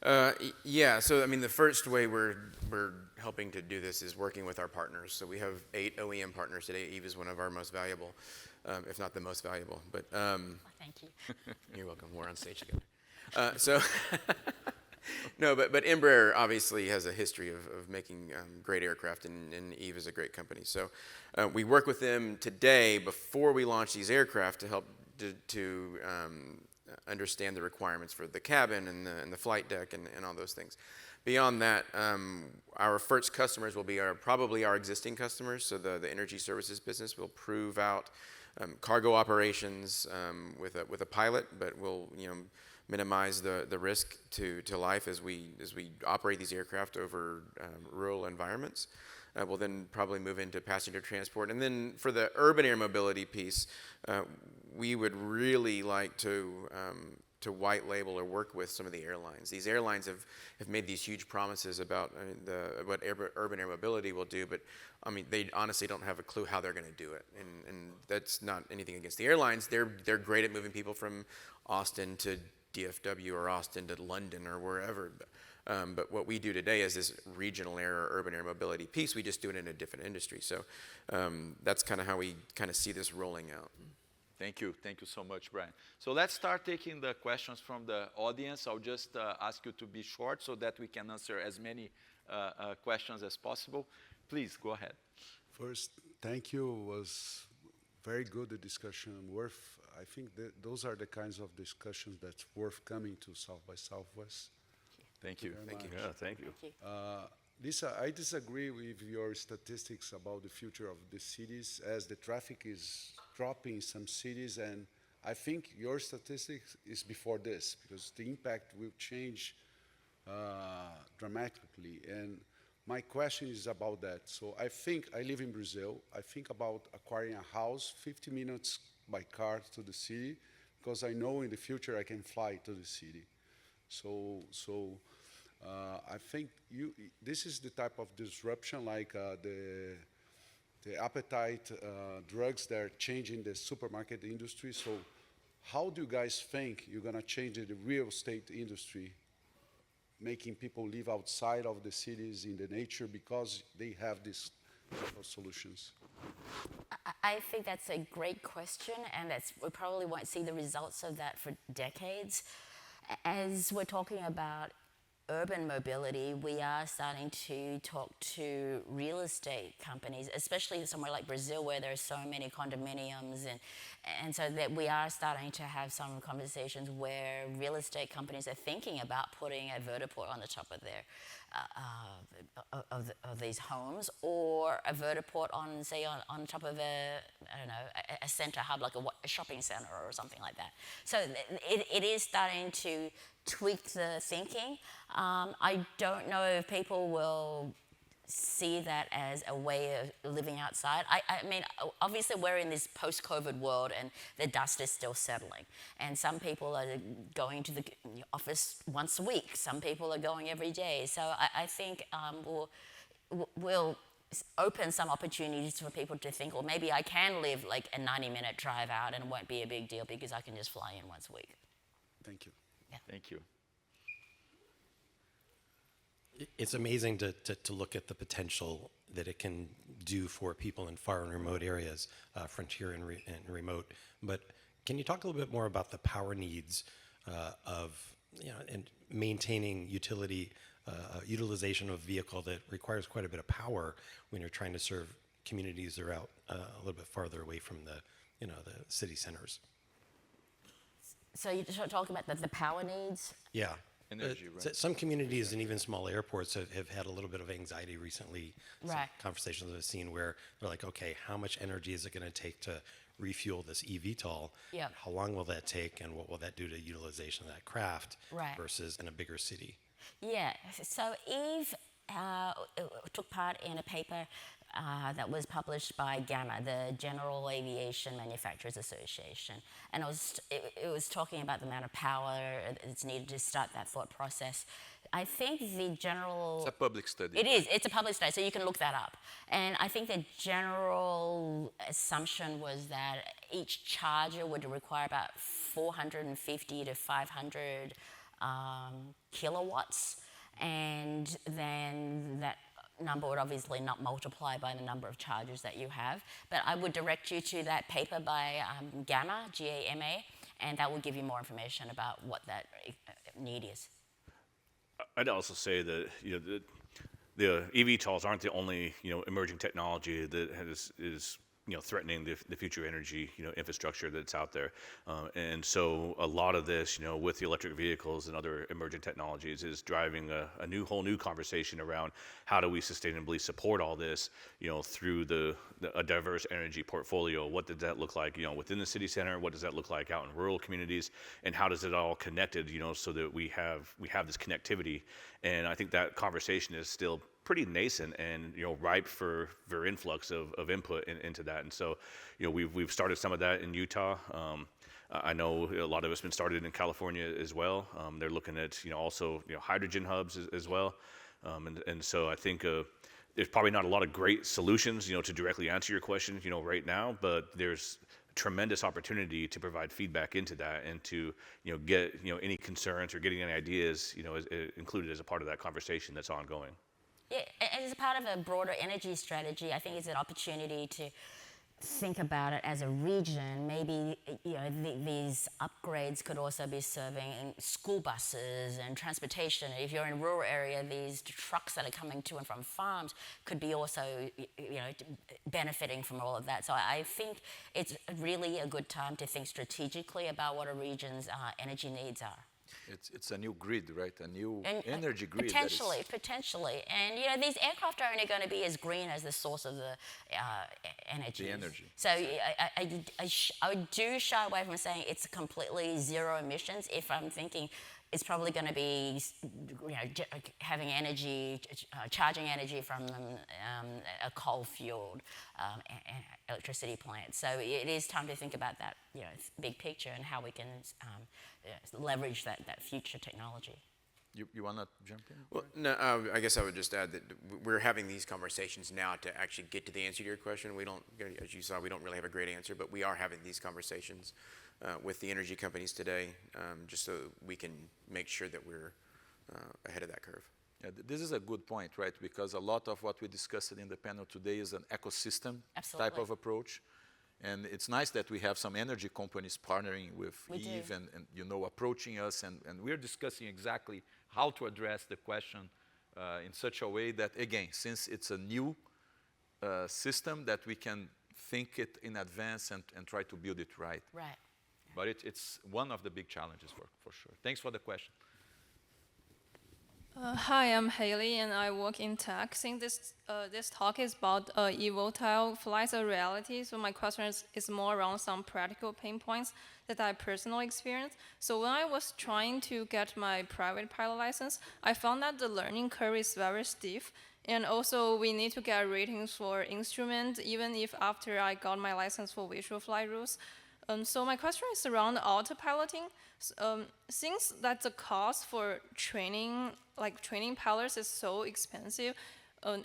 So the first way we're helping to do this is working with our partners. So we have 8 OEM partners today. Eve is one of our most valuable, if not the most valuable. But thank you. You're welcome. We're on stage together. No, but Embraer obviously has a history of making great aircraft, and Eve is a great company. So we work with them today before we launch these aircraft to help to understand the requirements for the cabin and the flight deck and all those things. Beyond that, our first customers will be probably our existing customers. So the energy services business will prove out cargo operations with a pilot, but we'll minimize the risk to life as we operate these aircraft over rural environments. We'll then probably move into passenger transport. And then for the urban air mobility piece, we would really like to white label or work with some of the airlines. These airlines have made these huge promises about what urban air mobility will do, but they honestly don't have a clue how they're going to do it. And that's not anything against the airlines. They're great at moving people from Austin to DFW or Austin to London or wherever. But what we do today is this regional air or urban air mobility piece. We just do it in a different industry. So that's kind of how we kind of see this rolling out. Thank you so much, Brian. So let's start taking the questions from the audience. I'll just ask you to be short so that we can answer as many questions as possible. Please, go ahead. First, thank you. It was very good, the discussion. I think that those are the kinds of discussions that's worth coming to South by Southwest. Thank you. Thank you. Yeah, thank you. Lisa, I disagree with your statistics about the future of the cities as the traffic is dropping in some cities, and I think your statistics is before this because the impact will change dramatically. And my question is about that. So I live in Brazil. I think about acquiring a house 50 minutes by car to the city because I know in the future I can fly to the city. So I think this is the type of disruption like the appetite drugs that are changing the supermarket industry. So how do you guys think you're going to change the real estate industry, making people live outside of the cities in the nature because they have these type of solutions? I think that's a great question, and we probably won't see the results of that for decades. As we're talking about urban mobility, we are starting to talk to real estate companies, especially somewhere like Brazil where there are so many condominiums, and so that we are starting to have some conversations where real estate companies are thinking about putting a vertiport on the top of their of these homes, or a vertiport on, say, on top of I don't know, a center hub, like a shopping center or something like that. So it is starting to tweak the thinking. I don't know if people will see that as a way of living outside. I mean, obviously we're in this post-COVID world and the dust is still settling. And some people are going to the office once a week. Some people are going every day. So I think we'll open some opportunities for people to think, well, maybe I can live like a 90-minute drive out and it won't be a big deal because I can just fly in once a week. Thank you. Yeah. Thank you. It's amazing to look at the potential that it can do for people in far and remote areas, frontier and remote. But can you talk a little bit more about the power needs of, and maintaining utilization of a vehicle that requires quite a bit of power when you're trying to serve communities that are out a little bit farther away from the city centers? So you just talk about the power needs? Yeah. Energy, right? Some communities and even small airports have had a little bit of anxiety recently. Some Right. conversations I've seen where they're like, okay, how much energy is it going to take to refuel this eVTOL? Yep. How long will that take, and what will that do to utilization of that craft Right. versus in a bigger city? Yeah, so Eve took part in a paper that was published by GAMA, the General Aviation Manufacturers Association, and it was talking about the amount of power that's needed to start that thought process. I think the general... It's a public study. It is, it's a public study, so you can look that up. And I think the general assumption was that each charger would require about 450 to 500 kilowatts, and then that number would obviously not multiply by the number of chargers that you have. But I would direct you to that paper by GAMA, G-A-M-A, and that will give you more information about what that need is. I'd also say that the eVTOLs aren't the only emerging technology that is threatening the future energy infrastructure that's out there, and so a lot of this with the electric vehicles and other emerging technologies is driving a whole new conversation around how do we sustainably support all this through a diverse energy portfolio. What does that look like within the city center? What does that look like out in rural communities? And how does it all connected so that we have this connectivity? And I think that conversation is still pretty nascent and ripe for influx of input into that. And so we've started some of that in Utah. I know a lot of it's been started in California as well. They're looking at also hydrogen hubs as well. And so I think there's probably not a lot of great solutions to directly answer your question right now, but there's tremendous opportunity to provide feedback into that and to get any concerns or getting any ideas included as a part of that conversation that's ongoing. Yeah, as a part of a broader energy strategy, I think it's an opportunity to think about it as a region. Maybe these upgrades could also be serving school buses and transportation. If you're in a rural area, these trucks that are coming to and from farms could be also benefiting from all of that. So I think it's really a good time to think strategically about what a region's energy needs are. It's a new grid, right? A new energy grid. Potentially. And these aircraft are only going to be as green as the source of the energy. The energy. So I do shy away from saying it's completely zero emissions if I'm thinking it's probably going to be having energy, charging energy from a coal-fueled electricity plant. So it is time to think about that big picture and how we can leverage that future technology. You want to jump in? Well, no, I guess I would just add that we're having these conversations now to actually get to the answer to your question. We don't, as you saw, we don't really have a great answer, but we are having these conversations with the energy companies today, just so we can make sure that we're ahead of that curve. Yeah, this is a good point, right? Because a lot of what we discussed in the panel today is an ecosystem type of approach. And it's nice that we have some energy companies partnering with Eve and approaching us, and we're discussing exactly how to address the question in such a way that, again, since it's a new system, that we can think it in advance and try to build it right. Right. But it's one of the big challenges for sure. Thanks for the question. Hi, I'm Haley, and I work in tech. I think this talk is about eVTOL flights a reality. So my question is more around some practical pain points that I personally experienced. So when I was trying to get my private pilot license, I found that the learning curve is very steep. And also, we need to get ratings for instruments, even if after I got my license for visual flight rules. So my question is around autopiloting. Since that the cost for training pilots is so expensive,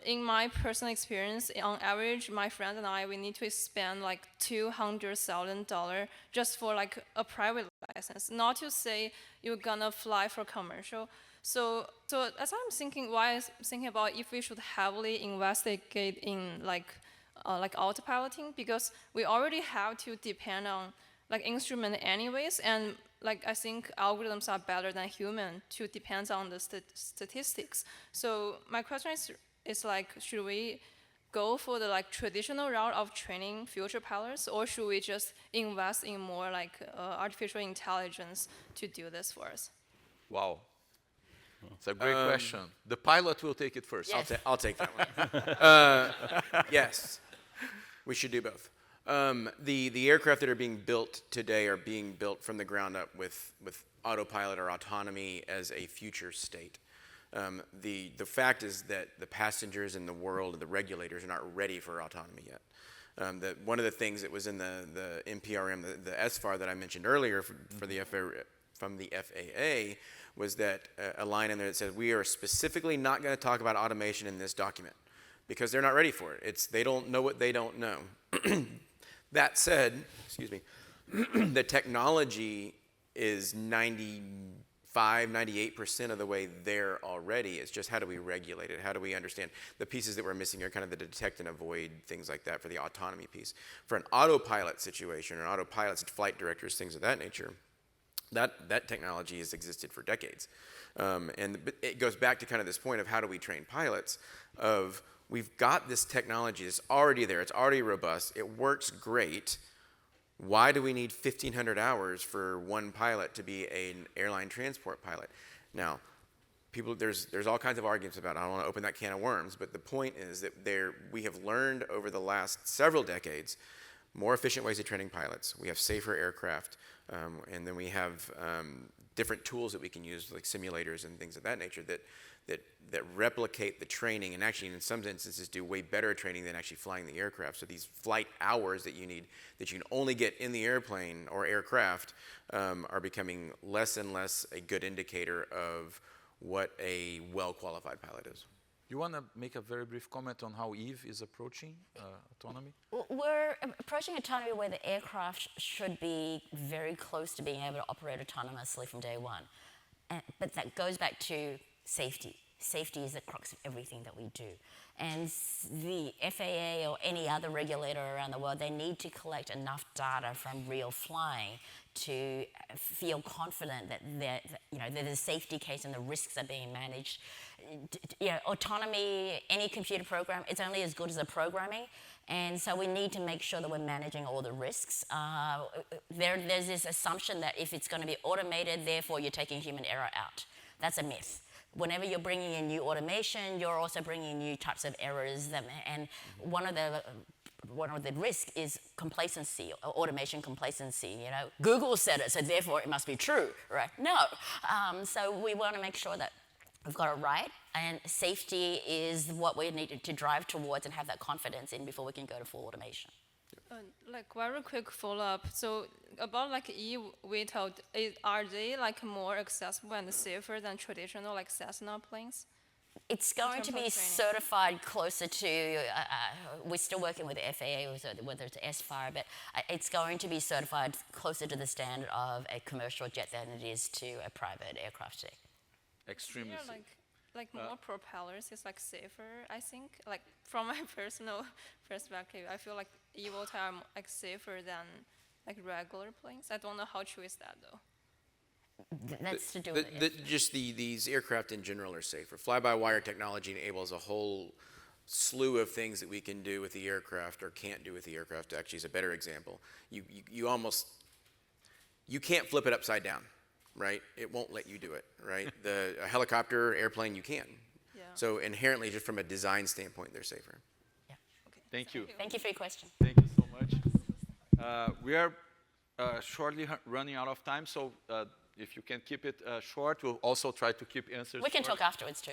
in my personal experience, on average, my friends and I, we need to spend like $200,000 just for like a private license. Not to say you're gonna fly for commercial. So as I'm thinking, about if we should heavily investigate in like autopiloting, because we already have to depend on like instrument anyways, and like I think algorithms are better than human to depend on the statistics. So my question is like, should we go for the like traditional route of training future pilots, or should we just invest in more like artificial intelligence to do this for us? Wow. It's a great question. The pilot will take it first. Yes. I'll take that one. Yes, we should do both. The aircraft that are being built today are being built from the ground up with autopilot or autonomy as a future state. The fact is that the passengers in the world and the regulators are not ready for autonomy yet. One of the things that was in the NPRM, the SFAR that I mentioned earlier from the FAA, was that a line in there that says, we are specifically not going to talk about automation in this document because they're not ready for it. They don't know what they don't know. That said, excuse me, the technology is 98% of the way there already. It's just how do we regulate it? How do we understand? The pieces that we're missing are kind of the detect and avoid, things like that for the autonomy piece. For an autopilot situation, or autopilots, flight directors, things of that nature, that technology has existed for decades. And it goes back to kind of this point of how do we train pilots, of we've got this technology that's already there, it's already robust, it works great. Why do we need 1,500 hours for one pilot to be an airline transport pilot? Now, there's all kinds of arguments about it. I don't want to open that can of worms, but the point is that we have learned over the last several decades more efficient ways of training pilots. We have safer aircraft, and then we have different tools that we can use, like simulators and things of that nature, that replicate the training, and actually in some instances do way better training than actually flying the aircraft. So these flight hours that you need, that you can only get in the airplane or aircraft, are becoming less and less a good indicator of what a well-qualified pilot is. You want to make a very brief comment on how Eve is approaching autonomy? We're approaching autonomy where the aircraft should be very close to being able to operate autonomously from day one. But that goes back to safety. Safety is the crux of everything that we do. And the FAA or any other regulator around the world, they need to collect enough data from real flying to feel confident that there's a safety case and the risks are being managed. Autonomy, any computer program, it's only as good as the programming. And so we need to make sure that we're managing all the risks. There's this assumption that if it's going to be automated, therefore you're taking human error out. That's a myth. Whenever you're bringing in new automation, you're also bringing in new types of errors. And one of the risks is complacency, or automation complacency. Google said it, so therefore it must be true, right? No. So we want to make sure that we've got it right, and safety is what we need to drive towards and have that confidence in before we can go to full automation. Like very quick follow-up. So about like eVTOL, are they like more accessible and safer than traditional like Cessna planes? It's going to be certified closer to, we're still working with the FAA, whether it's SFAR, but it's going to be certified closer to the standard of a commercial jet than it is to a private aircraft today. Extremely safe. like more propellers is like safer, I think. Like from my personal perspective, I feel like eVTOL are like safer than like regular planes. I don't know how true is that though. That's to do with it. Just these aircraft in general are safer. Fly-by-wire technology enables a whole slew of things that we can do with the aircraft or can't do with the aircraft. Actually, is a better example. You can't flip it upside down, right? It won't let you do it, right? A helicopter, airplane, you can. Yeah. So inherently, just from a design standpoint, they're safer. Yeah. Okay. Thank you. Thank you for your question. Thank you so much. We are shortly running out of time, so if you can keep it short, we'll also try to keep answers We can short. talk afterwards too.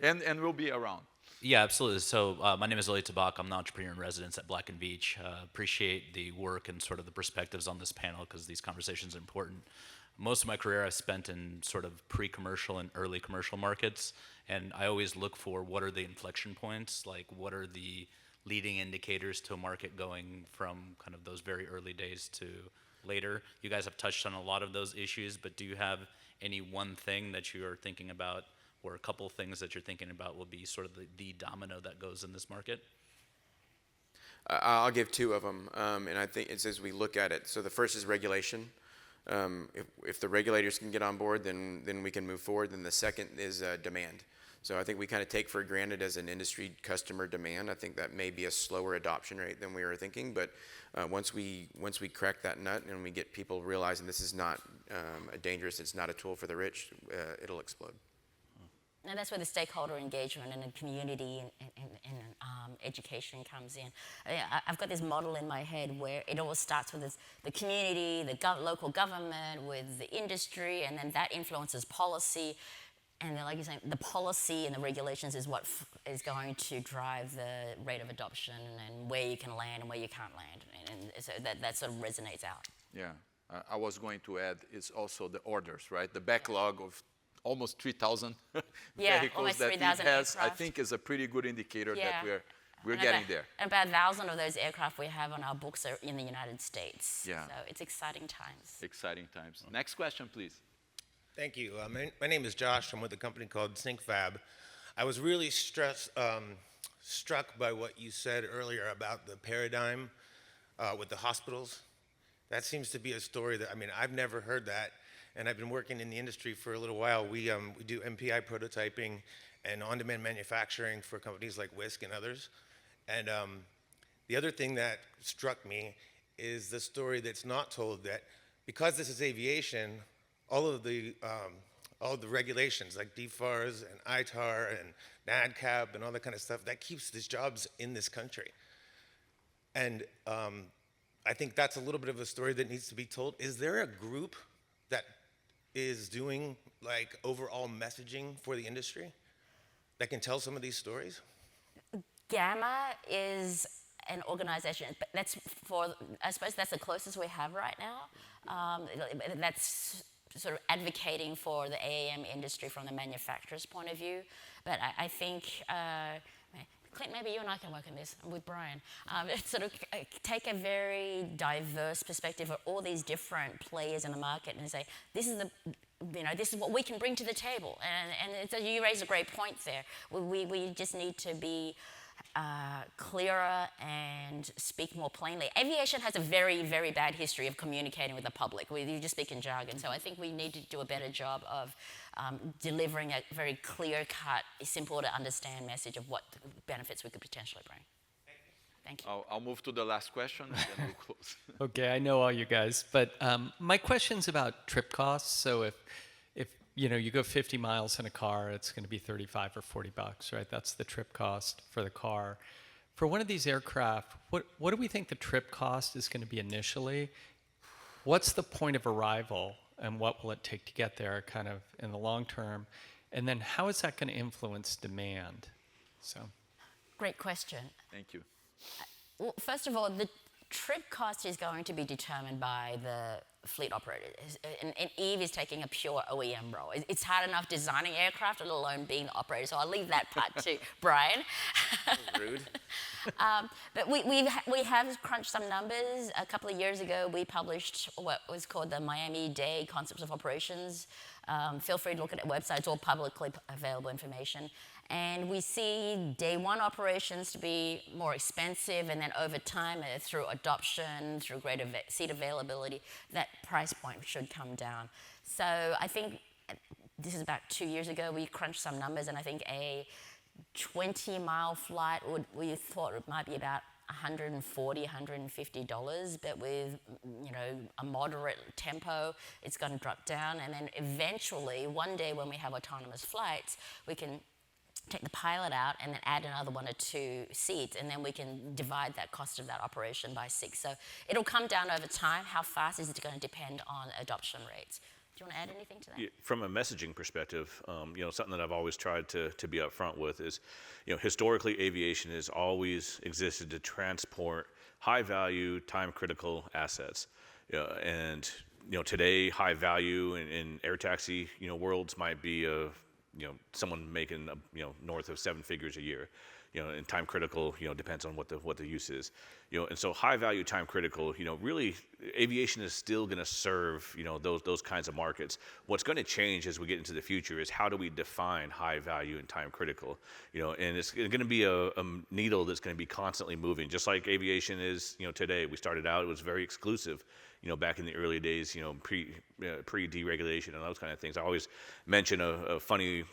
And we'll be around. Yeah, absolutely. So my name is Ali Tabak. I'm the entrepreneur in residence at Black & Veatch. Appreciate the work and sort of the perspectives on this panel because these conversations are important. Most of my career I've spent in sort of pre-commercial and early commercial markets, and I always look for what are the inflection points, like what are the leading indicators to a market going from kind of those very early days to later. You guys have touched on a lot of those issues, but do you have any one thing that you are thinking about or a couple of things that you're thinking about will be sort of the domino that goes in this market? I'll give two of them, and I think it's as we look at it. So the first is regulation. If the regulators can get on board, then we can move forward. Then the second is demand. So I think we kind of take for granted as an industry customer demand. I think that may be a slower adoption rate than we were thinking, but once we crack that nut and we get people realizing this is not it's not a tool for the rich, it'll explode. And that's where the stakeholder engagement and the community and education comes in. I've got this model in my head where it all starts with the community, the local government, with the industry, and then that influences policy. And then, like you're saying, the policy and the regulations is what is going to drive the rate of adoption and where you can land and where you can't land. And so that sort of resonates out. Yeah. I was going to add is also the orders, right? The backlog of almost 3,000 vehicles that it has, aircraft. I think is a pretty good indicator that we're And getting there. And about 1,000 of those aircraft we have on our books are in the United States. Yeah. So it's exciting times. Exciting times. Next question, please. Thank you. My name is Josh. I'm with a company called SyncFab. I was really struck by what you said earlier about the paradigm with the hospitals. That seems to be a story that, I've never heard that, and I've been working in the industry for a little while. We do MPI prototyping and on-demand manufacturing for companies like Whisk and others. And the other thing that struck me is the story that's not told, that because this is aviation, all of the regulations like DFARS and ITAR and NADCAP and all that kind of stuff, that keeps these jobs in this country. And I think that's a little bit of a story that needs to be told. Is there a group that is doing like overall messaging for the industry that can tell some of these stories? Gamma is an organization, but I suppose that's the closest we have right now. That's sort of advocating for the AAM industry from the manufacturer's point of view. But I think, Clint, maybe you and I can work on this with Brian. Sort of take a very diverse perspective of all these different players in the market and say, this is what we can bring to the table. And so you raise a great point there. We just need to be clearer and speak more plainly. Aviation has a very, very bad history of communicating with the public. You just speak in jargon. So I think we need to do a better job of delivering a very clear-cut, simple to understand message of what benefits we could potentially bring. Thank you. I'll move to the last question and then we'll close. Okay, I know all you guys, but my question's about trip costs. So if you go 50 miles in a car, it's going to be 35 or 40 bucks, right? That's the trip cost for the car. For one of these aircraft, what do we think the trip cost is going to be initially? What's the point of arrival, and what will it take to get there, kind of in the long term? And then how is that going to influence demand? So, great question. Thank you. Well, first of all, the trip cost is going to be determined by the fleet operator. And Eve is taking a pure OEM role. It's hard enough designing aircraft, let alone being the operator. So I'll leave that part to Brian. Rude. But we have crunched some numbers. A couple of years ago, we published what was called the Miami-Dade Concepts of Operations. Feel free to look at our website. It's all publicly available information. And we see day one operations to be more expensive, and then over time, through adoption, through greater seat availability, that price point should come down. So I think this is about 2 years ago, we crunched some numbers, and I think a 20-mile flight we thought it might be about $140, $150, but with a moderate tempo, it's going to drop down, and then eventually, one day when we have autonomous flights, we can take the pilot out and then add another 1 or 2 seats, and then we can divide that cost of that operation by 6. So it'll come down over time. How fast is it going to depend on adoption rates? Do you want to add anything to that? Yeah, from a messaging perspective, something that I've always tried to be upfront with is, historically aviation has always existed to transport high value, time critical assets. And today high value in air taxi worlds might be someone making north of 7 figures a year. And time critical, depends on what the use is. And so high value, time critical, really aviation is still going to serve, those kinds of markets. What's going to change as we get into the future is how do we define high value and time critical, and it's going to be a needle that's going to be constantly moving, just like aviation is, today. We started out, it was very exclusive, back in the early days, pre-deregulation and those kind of things. I always mention a funny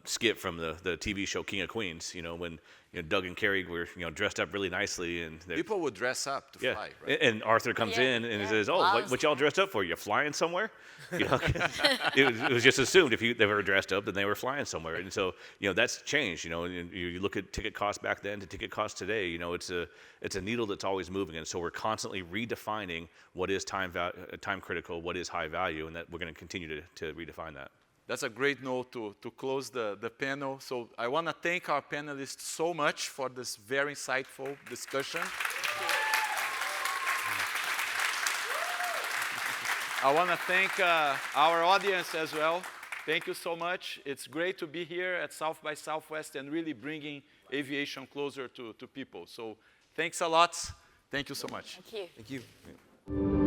skit from the TV show King of Queens, when Doug and Carrie were dressed up really nicely, and people would dress up to fly, right? And Arthur comes in and says, "Oh, what y'all dressed up for? You flying somewhere?" It was just assumed if they were dressed up, then they were flying somewhere, and so that's changed. You look at ticket costs back then to ticket costs today. It's a needle that's always moving, and so we're constantly redefining what is time critical, what is high value, and that we're going to continue to redefine that. That's a great note to close the panel. So I want to thank our panelists so much for this very insightful discussion. I want to thank our audience as well. Thank you so much. It's great to be here at South by Southwest and really bringing aviation closer to people. So thanks a lot. Thank you so much. Thank you. Thank you.